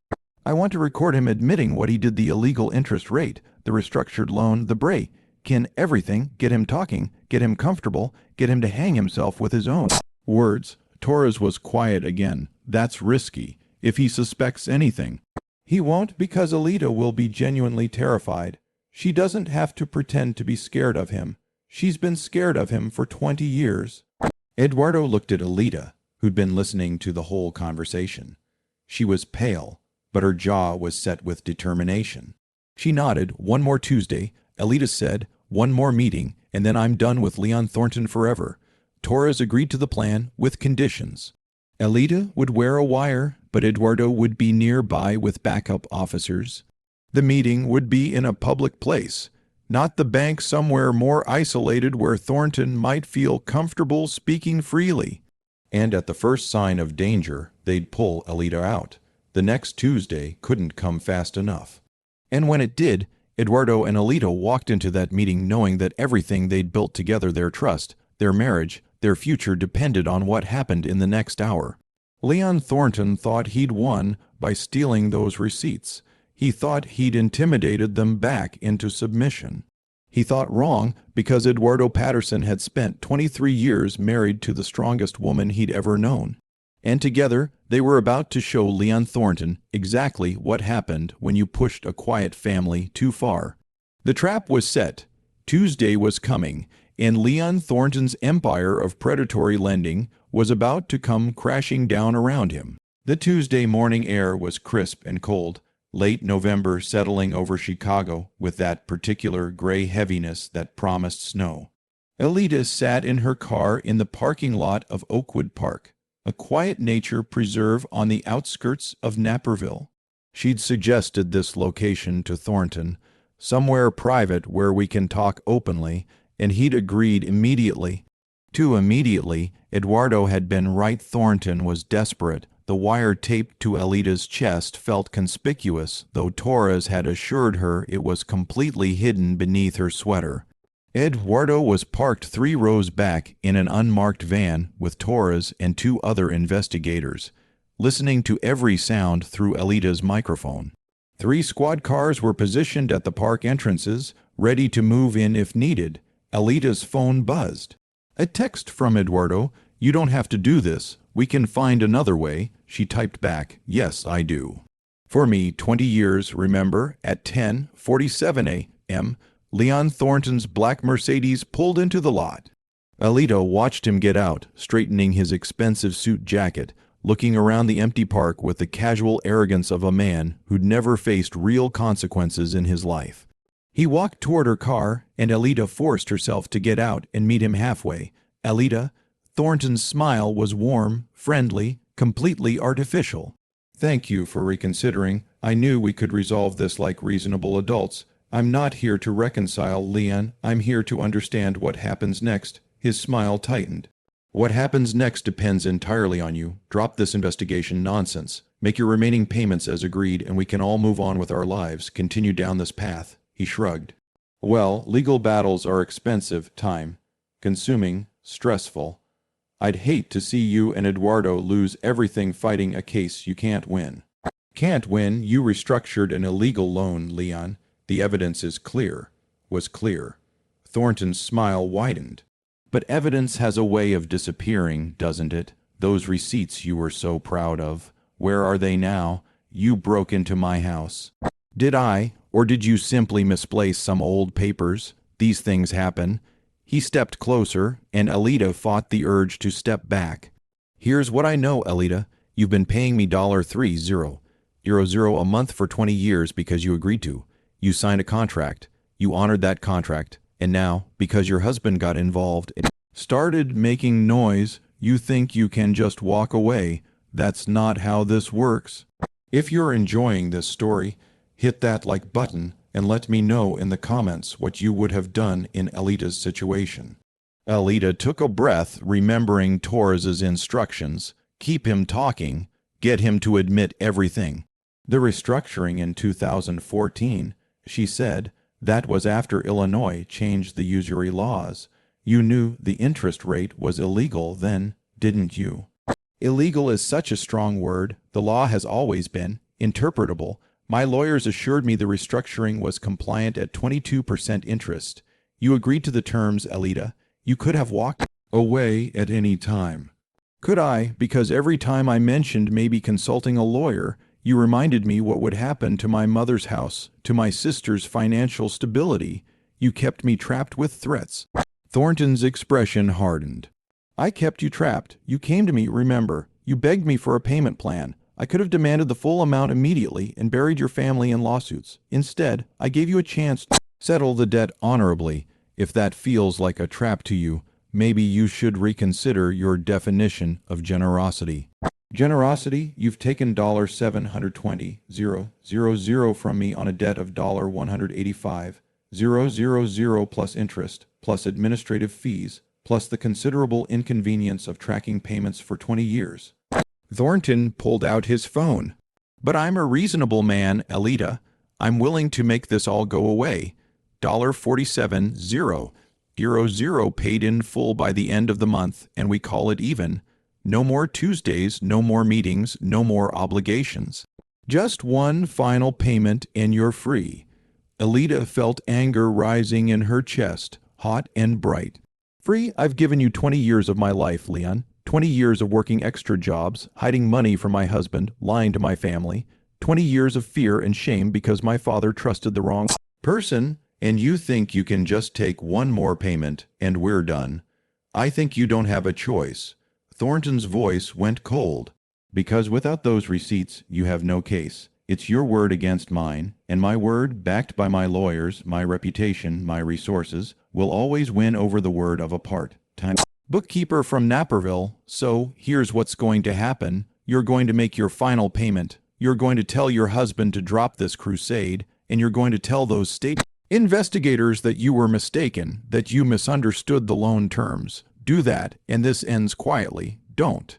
I want to record him admitting what he did, the illegal interest rate, the restructured loan, the break-in, everything, get him talking, get him comfortable, get him to hang himself with his own words. Torres was quiet again. That's risky. If he suspects anything, he won't, because Alita will be genuinely terrified. She doesn't have to pretend to be scared of him. She's been scared of him for 20 years. Eduardo looked at Alita, who'd been listening to the whole conversation. She was pale, but her jaw was set with determination. She nodded. One more Tuesday, Alita said, one more meeting, and then I'm done with Leon Thornton forever. Torres agreed to the plan with conditions. Alita would wear a wire, but Eduardo would be nearby with backup officers. The meeting would be in a public place, not the bank, somewhere more isolated where Thornton might feel comfortable speaking freely. And at the first sign of danger, they'd pull Alita out. The next Tuesday couldn't come fast enough. And when it did, Eduardo and Alita walked into that meeting knowing that everything they'd built together, their trust, their marriage, their future, depended on what happened in the next hour. Leon Thornton thought he'd won by stealing those receipts. He thought he'd intimidated them back into submission. He thought wrong because Eduardo Patterson had spent 23 years married to the strongest woman he'd ever known. And together, they were about to show Leon Thornton exactly what happened when you pushed a quiet family too far. The trap was set. Tuesday was coming, and Leon Thornton's empire of predatory lending was about to come crashing down around him. The Tuesday morning air was crisp and cold, late November settling over Chicago with that particular gray heaviness that promised snow. Alita sat in her car in the parking lot of Oakwood Park, a quiet nature preserve on the outskirts of Naperville. She'd suggested this location to Thornton, somewhere private where we can talk openly, and he'd agreed immediately. Too immediately, Eduardo had been right. Thornton was desperate. The wire taped to Alita's chest felt conspicuous, though Torres had assured her it was completely hidden beneath her sweater. Eduardo was parked 3 rows back in an unmarked van with Torres and 2 other investigators, listening to every sound through Alita's microphone. 3 squad cars were positioned at the park entrances, ready to move in if needed. Alita's phone buzzed. A text from Eduardo. You don't have to do this. We can find another way. She typed back, yes, I do. For me, 20 years, remember, at 10:47 a.m., Leon Thornton's black Mercedes pulled into the lot. Alita watched him get out, straightening his expensive suit jacket, looking around the empty park with the casual arrogance of a man who'd never faced real consequences in his life. He walked toward her car, and Alida forced herself to get out and meet him halfway. Alida, Thornton's smile was warm, friendly, completely artificial. Thank you for reconsidering. I knew we could resolve this like reasonable adults. I'm not here to reconcile, Leon. I'm here to understand what happens next. His smile tightened. What happens next depends entirely on you. Drop this investigation nonsense. Make your remaining payments as agreed, and we can all move on with our lives. Continue down this path. He shrugged. Well, legal battles are expensive, time-consuming, stressful. I'd hate to see you and Eduardo lose everything fighting a case you can't win. Can't win? You restructured an illegal loan, Leon. The evidence is clear. Was clear. Thornton's smile widened. But evidence has a way of disappearing, doesn't it? Those receipts you were so proud of. Where are they now? You broke into my house. Did I, or did you simply misplace some old papers? These things happen. He stepped closer, and Alida fought the urge to step back. Here's what I know, Alida. You've been paying me $3,000 a month for 20 years because you agreed to. You signed a contract. You honored that contract. And now, because your husband got involved and started making noise, you think you can just walk away. That's not how this works. If you're enjoying this story, hit that like button and let me know in the comments what you would have done in Alida's situation. Alida took a breath, remembering Torres's instructions. Keep him talking. Get him to admit everything. The restructuring in 2014, she said, that was after Illinois changed the usury laws. You knew the interest rate was illegal then, didn't you? Illegal is such a strong word. The law has always been interpretable. My lawyers assured me the restructuring was compliant at 22% interest. You agreed to the terms, Alida. You could have walked away at any time. Could I? Because every time I mentioned maybe consulting a lawyer, you reminded me what would happen to my mother's house, to my sister's financial stability. You kept me trapped with threats. Thornton's expression hardened. I kept you trapped. You came to me, remember. You begged me for a payment plan. I could have demanded the full amount immediately and buried your family in lawsuits. Instead, I gave you a chance to settle the debt honorably. If that feels like a trap to you, maybe you should reconsider your definition of generosity. Generosity? You've taken $720,000 from me on a debt of $185,000 plus interest, plus administrative fees, plus the considerable inconvenience of tracking payments for 20 years. Thornton pulled out his phone. But I'm a reasonable man, Alida. I'm willing to make this all go away. $47,000 paid in full by the end of the month, and we call it even. No more Tuesdays, no more meetings, no more obligations. Just one final payment and you're free. Alida felt anger rising in her chest, hot and bright. Free? I've given you 20 years of my life, Leon. 20 years of working extra jobs, hiding money from my husband, lying to my family. 20 years of fear and shame because my father trusted the wrong person, and you think you can just take one more payment and we're done. I think you don't have a choice. Thornton's voice went cold. Because without those receipts, you have no case. It's your word against mine, and my word, backed by my lawyers, my reputation, my resources, will always win over the word of a part-time bookkeeper from Naperville. So, here's what's going to happen. You're going to make your final payment. You're going to tell your husband to drop this crusade, and you're going to tell those state investigators that you were mistaken, that you misunderstood the loan terms. Do that, and this ends quietly. Don't.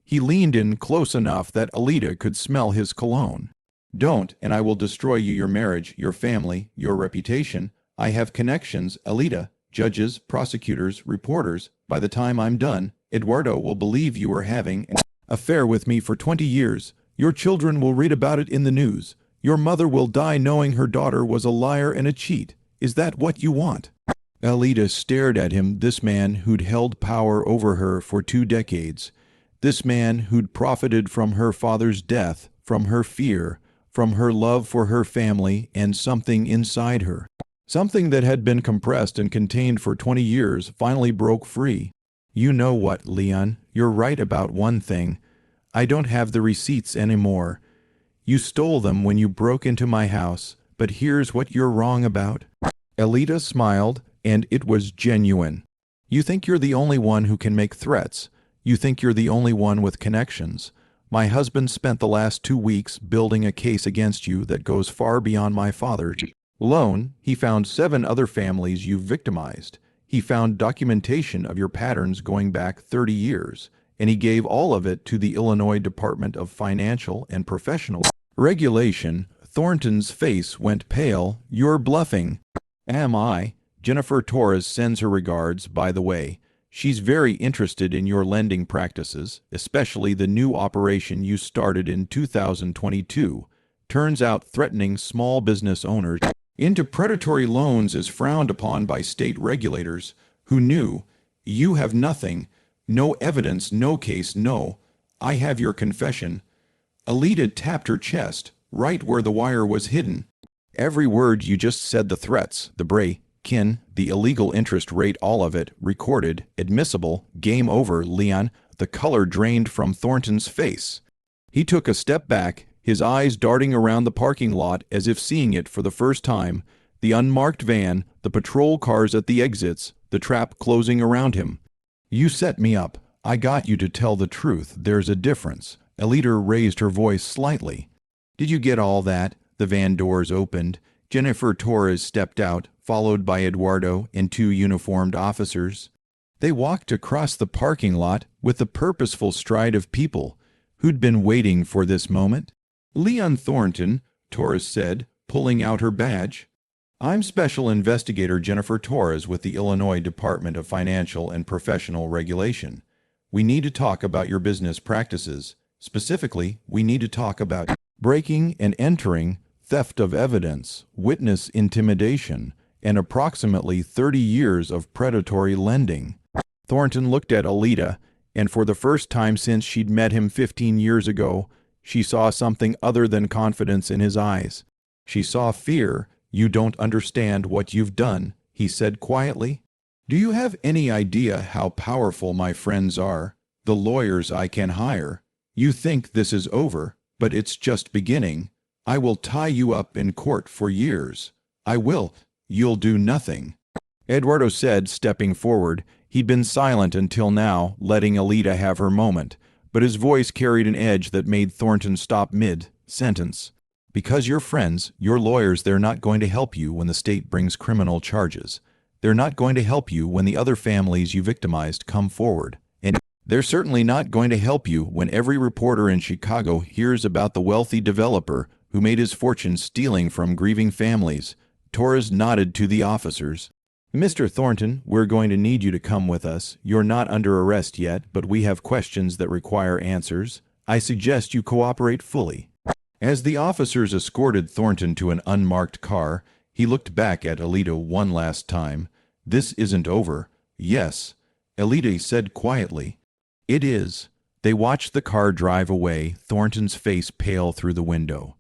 He leaned in close enough that Alida could smell his cologne. Don't, and I will destroy you, your marriage, your family, your reputation. I have connections, Alida, judges, prosecutors, reporters. By the time I'm done, Eduardo will believe you were having an affair with me for 20 years. Your children will read about it in the news. Your mother will die knowing her daughter was a liar and a cheat. Is that what you want? Alida stared at him, this man who'd held power over her for 2 decades. This man who'd profited from her father's death, from her fear, from her love for her family and something inside her. Something that had been compressed and contained for 20 years finally broke free. You know what, Leon? You're right about one thing. I don't have the receipts anymore. You stole them when you broke into my house, but here's what you're wrong about." Alida smiled, and it was genuine. "You think you're the only one who can make threats. You think you're the only one with connections. My husband spent the last 2 weeks building a case against you that goes far beyond my father alone. He found 7 other families you've victimized. He found documentation of your patterns going back 30 years, and he gave all of it to the Illinois Department of Financial and Professional Regulation." Thornton's face went pale. "You're bluffing." "Am I? Jennifer Torres sends her regards, by the way. She's very interested in your lending practices, especially the new operation you started in 2022. Turns out threatening small business owners into predatory loans is frowned upon by state regulators. Who knew? You have nothing. No evidence, no case, no. I have your confession." Alida tapped her chest, right where the wire was hidden. "Every word you just said, the threats, the break-in, the illegal interest rate, all of it, recorded, admissible, game over, Leon." The color drained from Thornton's face. He took a step back, his eyes darting around the parking lot as if seeing it for the first time, the unmarked van, the patrol cars at the exits, the trap closing around him. "You set me up. I got you to tell the truth. There's a difference." Alida raised her voice slightly. "Did you get all that?" The van doors opened. Jennifer Torres stepped out, followed by Eduardo and 2 uniformed officers. They walked across the parking lot with the purposeful stride of people who'd been waiting for this moment. "Leon Thornton," Torres said, pulling out her badge. "I'm Special Investigator Jennifer Torres with the Illinois Department of Financial and Professional Regulation. We need to talk about your business practices. Specifically, we need to talk about breaking and entering, theft of evidence, witness intimidation, and approximately 30 years of predatory lending." Thornton looked at Alida, and for the first time since she'd met him 15 years ago, she saw something other than confidence in his eyes. She saw fear. "You don't understand what you've done," he said quietly. "Do you have any idea how powerful my friends are, the lawyers I can hire? You think this is over, but it's just beginning. I will tie you up in court for years. I will. You'll do nothing." Eduardo said, stepping forward. He'd been silent until now, letting Alida have her moment, but his voice carried an edge that made Thornton stop mid-sentence. "Because you're friends, your lawyers, they're not going to help you when the state brings criminal charges. They're not going to help you when the other families you victimized come forward. And they're certainly not going to help you when every reporter in Chicago hears about the wealthy developer who made his fortune stealing from grieving families." Torres nodded to the officers. "Mr. Thornton, we're going to need you to come with us. You're not under arrest yet, but we have questions that require answers. I suggest you cooperate fully." As the officers escorted Thornton to an unmarked car, he looked back at Alida one last time. "This isn't over." "Yes," Alida said quietly. "It is." They watched the car drive away, Thornton's face pale through the window.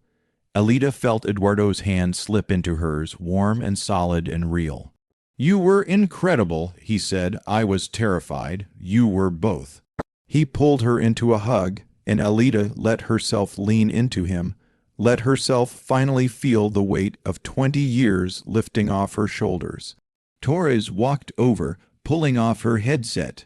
Alida felt Eduardo's hand slip into hers, warm and solid and real. "You were incredible," he said. "I was terrified. You were both." He pulled her into a hug, and Alida let herself lean into him, let herself finally feel the weight of 20 years lifting off her shoulders. Torres walked over, pulling off her headset.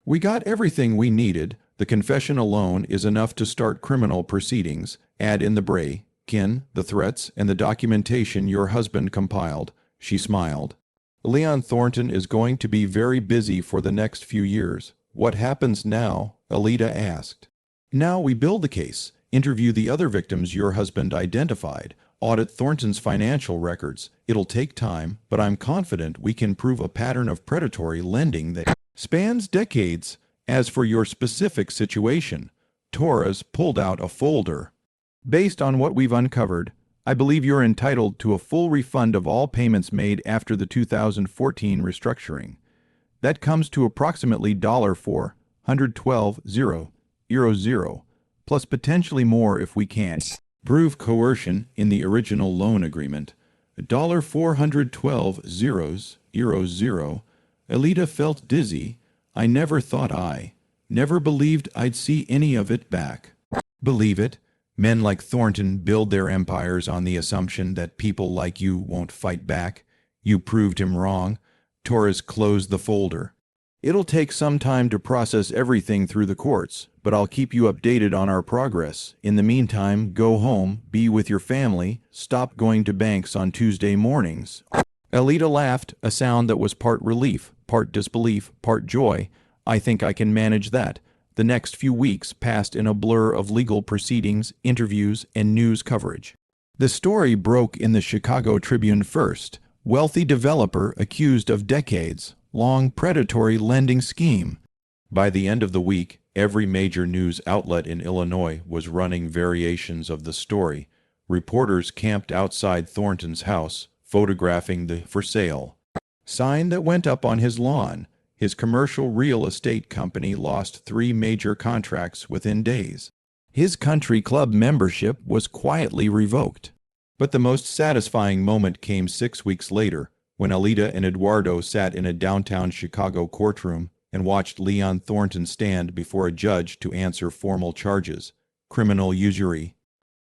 "We got everything we needed. The confession alone is enough to start criminal proceedings. Add in the break-in, the threats, and the documentation your husband compiled." She smiled. "Leon Thornton is going to be very busy for the next few years. What happens now?" Alida asked. "Now we build the case, interview the other victims your husband identified, audit Thornton's financial records. It'll take time, but I'm confident we can prove a pattern of predatory lending that spans decades. As for your specific situation," Torres pulled out a folder. "Based on what we've uncovered, I believe you're entitled to a full refund of all payments made after the 2014 restructuring. That comes to approximately $412,000, plus potentially more if we can't prove coercion in the original loan agreement. $412,000. Alida felt dizzy. "I never thought I Never believed I'd see any of it back. Believe it? Men like Thornton build their empires on the assumption that people like you won't fight back. You proved him wrong. Torres closed the folder. It'll take some time to process everything through the courts, but I'll keep you updated on our progress. In the meantime, go home, be with your family, stop going to banks on Tuesday mornings. Alida laughed, a sound that was part relief, part disbelief, part joy. I think I can manage that. The next few weeks passed in a blur of legal proceedings, interviews, and news coverage. The story broke in the Chicago Tribune first. Wealthy developer accused of decades-long predatory lending scheme. By the end of the week, every major news outlet in Illinois was running variations of the story. Reporters camped outside Thornton's house, photographing the for sale sign that went up on his lawn. His commercial real estate company lost 3 major contracts within days. His country club membership was quietly revoked. But the most satisfying moment came 6 weeks later, when Alida and Eduardo sat in a downtown Chicago courtroom and watched Leon Thornton stand before a judge to answer formal charges: criminal usury,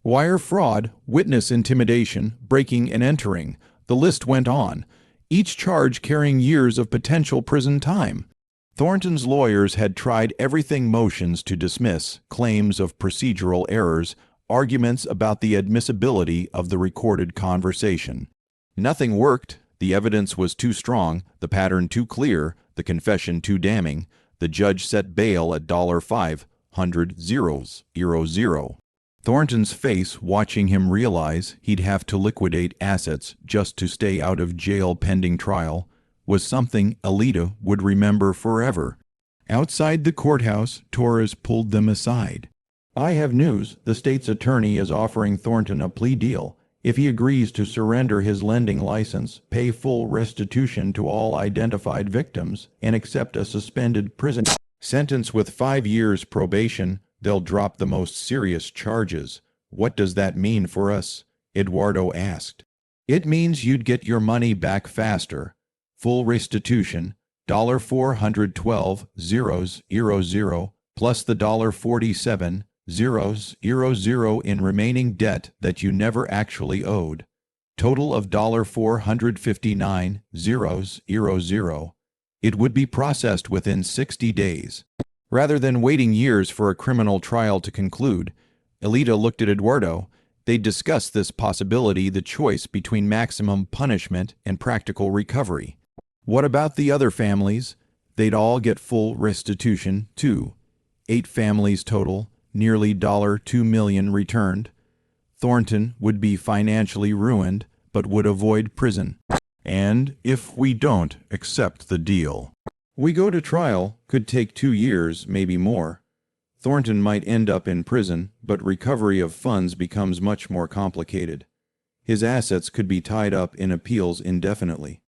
wire fraud, witness intimidation, breaking and entering. The list went on, each charge carrying years of potential prison time. Thornton's lawyers had tried everything: motions to dismiss, claims of procedural errors, arguments about the admissibility of the recorded conversation. Nothing worked. The evidence was too strong, the pattern too clear, the confession too damning. The judge set bail at $500,000. Thornton's face, watching him realize he'd have to liquidate assets just to stay out of jail pending trial, was something Alida would remember forever. Outside the courthouse, Torres pulled them aside. I have news. The state's attorney is offering Thornton a plea deal. If he agrees to surrender his lending license, pay full restitution to all identified victims, and accept a suspended prison sentence with 5 years probation, they'll drop the most serious charges. What does that mean for us? Eduardo asked. It means you'd get your money back faster. Full restitution, $412,000 plus the $47,000 in remaining debt that you never actually owed. Total of $459,000. It would be processed within 60 days. Rather than waiting years for a criminal trial to conclude, Alida looked at Eduardo. They discussed this possibility, the choice between maximum punishment and practical recovery. What about the other families? They'd all get full restitution, too. 8 families total, nearly $2 million returned. Thornton would be financially ruined, but would avoid prison. And if we don't accept the deal, we go to trial, could take 2 years, maybe more. Thornton might end up in prison, but recovery of funds becomes much more complicated. His assets could be tied up in appeals indefinitely.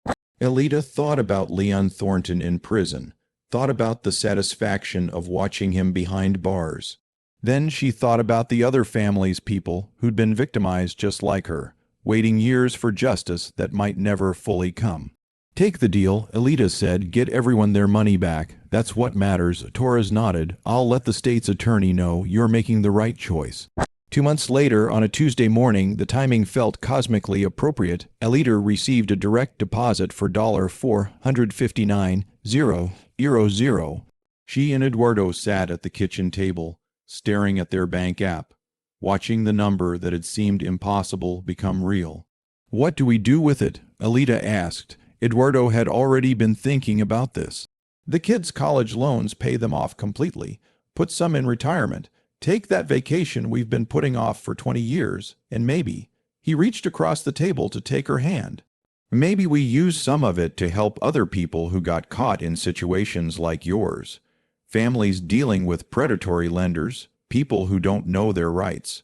Alida thought about Leon Thornton in prison, thought about the satisfaction of watching him behind bars. Then she thought about the other families, people who'd been victimized just like her, waiting years for justice that might never fully come. Take the deal, Alida said. Get everyone their money back. That's what matters. Torres nodded. I'll let the state's attorney know you're making the right choice. 2 months later, on a Tuesday morning, the timing felt cosmically appropriate. Alida received a direct deposit for $459,000. She and Eduardo sat at the kitchen table, staring at their bank app, watching the number that had seemed impossible become real. What do we do with it? Alida asked. Eduardo had already been thinking about this. The kids' college loans, pay them off completely. Put some in retirement. Take that vacation we've been putting off for 20 years, and maybe, he reached across the table to take her hand, maybe we use some of it to help other people who got caught in situations like yours. Families dealing with predatory lenders, people who don't know their rights.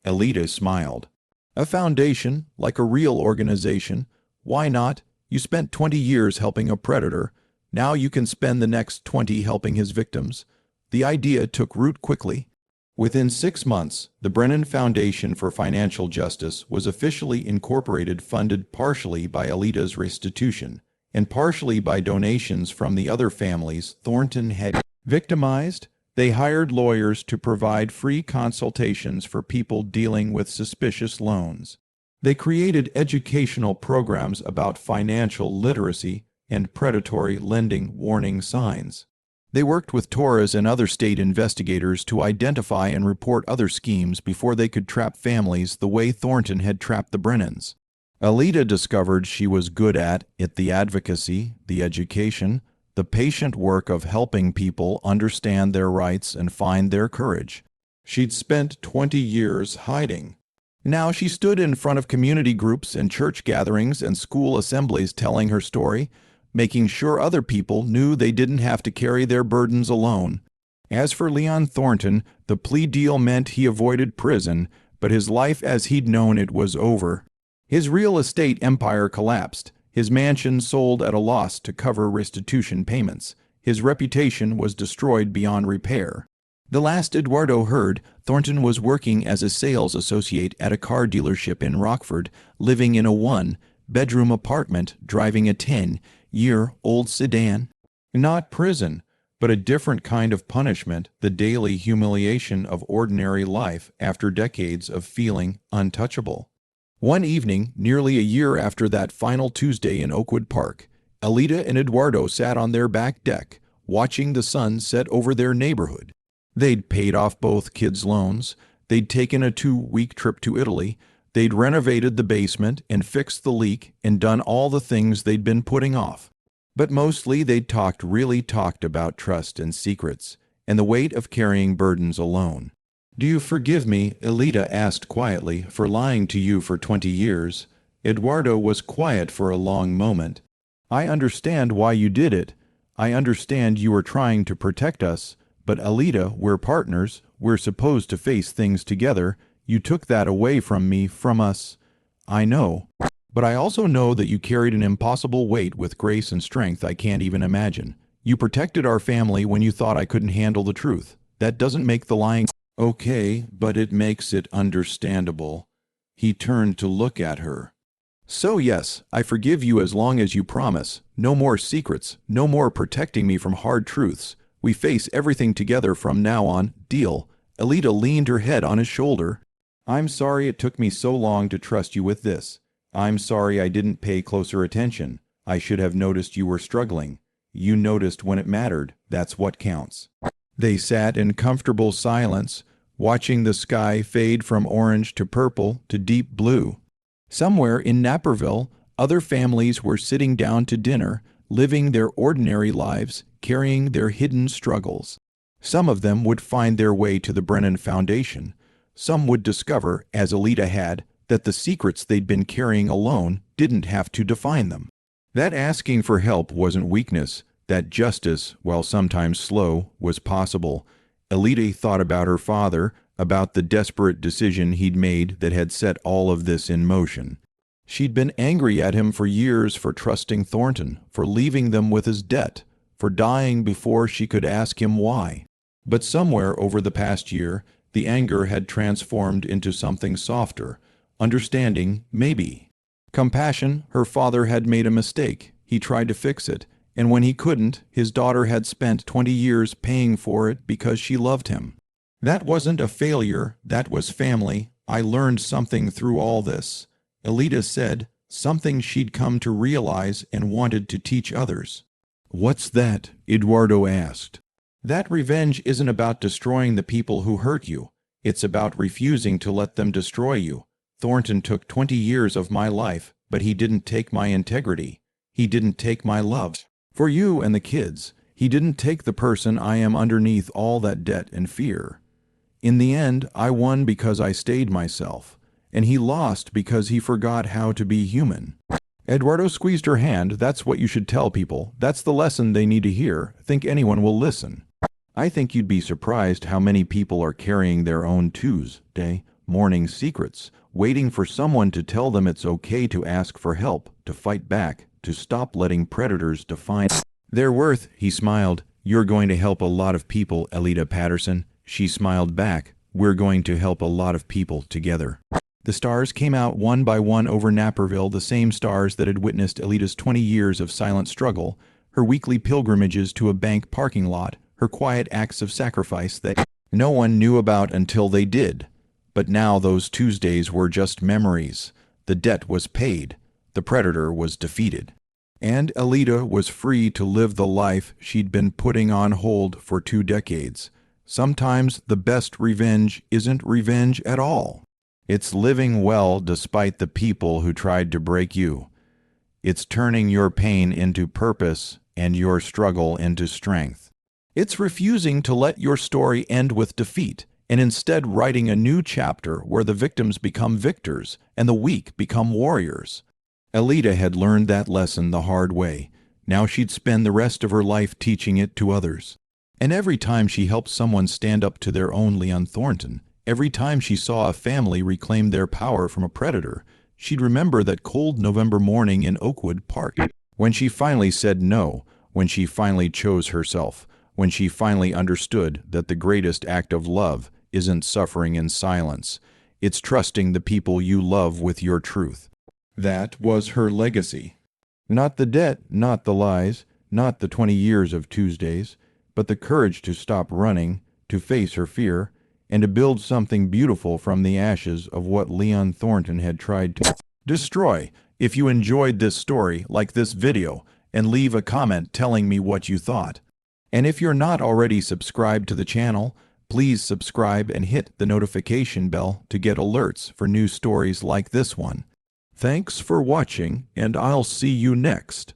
Alida smiled. A foundation, like a real organization. Why not? You spent 20 years helping a predator. Now you can spend the next 20 helping his victims. The idea took root quickly. Within 6 months, the Brennan Foundation for Financial Justice was officially incorporated, funded partially by Alida's restitution and partially by donations from the other families Thornton had victimized. They hired lawyers to provide free consultations for people dealing with suspicious loans. They created educational programs about financial literacy and predatory lending warning signs. They worked with Torres and other state investigators to identify and report other schemes before they could trap families the way Thornton had trapped the Brennans. Alida discovered she was good at it: the advocacy, the education, the patient work of helping people understand their rights and find their courage. She'd spent 20 years hiding. Now she stood in front of community groups and church gatherings and school assemblies telling her story, making sure other people knew they didn't have to carry their burdens alone. As for Leon Thornton, the plea deal meant he avoided prison, but his life as he'd known it was over. His real estate empire collapsed. His mansion sold at a loss to cover restitution payments. His reputation was destroyed beyond repair. The last Eduardo heard, Thornton was working as a sales associate at a car dealership in Rockford, living in a one-bedroom apartment, driving a 10-year-old sedan. Not prison, but a different kind of punishment, the daily humiliation of ordinary life after decades of feeling untouchable. One evening, nearly a year after that final Tuesday in Oakwood Park, Alida and Eduardo sat on their back deck, watching the sun set over their neighborhood. They'd paid off both kids' loans, they'd taken a 2-week trip to Italy, they'd renovated the basement and fixed the leak and done all the things they'd been putting off. But mostly they'd really talked about trust and secrets, and the weight of carrying burdens alone. "Do you forgive me," Alida asked quietly, "for lying to you for 20 years? Eduardo was quiet for a long moment. "I understand why you did it. I understand you were trying to protect us. But Alida, we're partners. We're supposed to face things together. You took that away from me, from us." "I know. But I also know that you carried an impossible weight with grace and strength I can't even imagine. You protected our family when you thought I couldn't handle the truth. That doesn't make the lying okay, but it makes it understandable." He turned to look at her. "So yes, I forgive you as long as you promise. No more secrets, no more protecting me from hard truths. We face everything together from now on. Deal?" Alida leaned her head on his shoulder. "I'm sorry it took me so long to trust you with this. I'm sorry I didn't pay closer attention. I should have noticed you were struggling. You noticed when it mattered. That's what counts." They sat in comfortable silence, watching the sky fade from orange to purple to deep blue. Somewhere in Naperville, other families were sitting down to dinner, living their ordinary lives, carrying their hidden struggles. Some of them would find their way to the Brennan Foundation. Some would discover, as Alida had, that the secrets they'd been carrying alone didn't have to define them. That asking for help wasn't weakness. That justice, while sometimes slow, was possible. Alida thought about her father, about the desperate decision he'd made that had set all of this in motion. She'd been angry at him for years for trusting Thornton, for leaving them with his debt, for dying before she could ask him why. But somewhere over the past year, the anger had transformed into something softer. Understanding, maybe. Compassion. Her father had made a mistake. He tried to fix it. And when he couldn't, his daughter had spent 20 years paying for it because she loved him. That wasn't a failure, that was family. "I learned something through all this," Alida said, something she'd come to realize and wanted to teach others. "What's that?" Eduardo asked. "That revenge isn't about destroying the people who hurt you. It's about refusing to let them destroy you. Thornton took 20 years of my life, but he didn't take my integrity. He didn't take my love for you and the kids. He didn't take the person I am underneath all that debt and fear. In the end, I won because I stayed myself, and he lost because he forgot how to be human." Eduardo squeezed her hand. "That's what you should tell people. That's the lesson they need to hear. Think anyone will listen. I think you'd be surprised how many people are carrying their own Tuesday morning secrets, waiting for someone to tell them it's okay to ask for help, to fight back, to stop letting predators define their worth." He smiled. "You're going to help a lot of people, Alida Patterson." She smiled back. "We're going to help a lot of people together." The stars came out one by one over Naperville, the same stars that had witnessed Alida's 20 years of silent struggle, her weekly pilgrimages to a bank parking lot, her quiet acts of sacrifice that no one knew about until they did. But now those Tuesdays were just memories. The debt was paid. The predator was defeated. And Alida was free to live the life she'd been putting on hold for 2 decades. Sometimes the best revenge isn't revenge at all. It's living well despite the people who tried to break you. It's turning your pain into purpose and your struggle into strength. It's refusing to let your story end with defeat and instead writing a new chapter where the victims become victors and the weak become warriors. Alida had learned that lesson the hard way. Now she'd spend the rest of her life teaching it to others. And every time she helped someone stand up to their own Leon Thornton, every time she saw a family reclaim their power from a predator, she'd remember that cold November morning in Oakwood Park, when she finally said no, when she finally chose herself, when she finally understood that the greatest act of love isn't suffering in silence. It's trusting the people you love with your truth. That was her legacy. Not the debt, not the lies, not the 20 years of Tuesdays, but the courage to stop running, to face her fear, and to build something beautiful from the ashes of what Leon Thornton had tried to destroy. If you enjoyed this story, like this video, and leave a comment telling me what you thought. And if you're not already subscribed to the channel, please subscribe and hit the notification bell to get alerts for new stories like this one. Thanks for watching, and I'll see you next.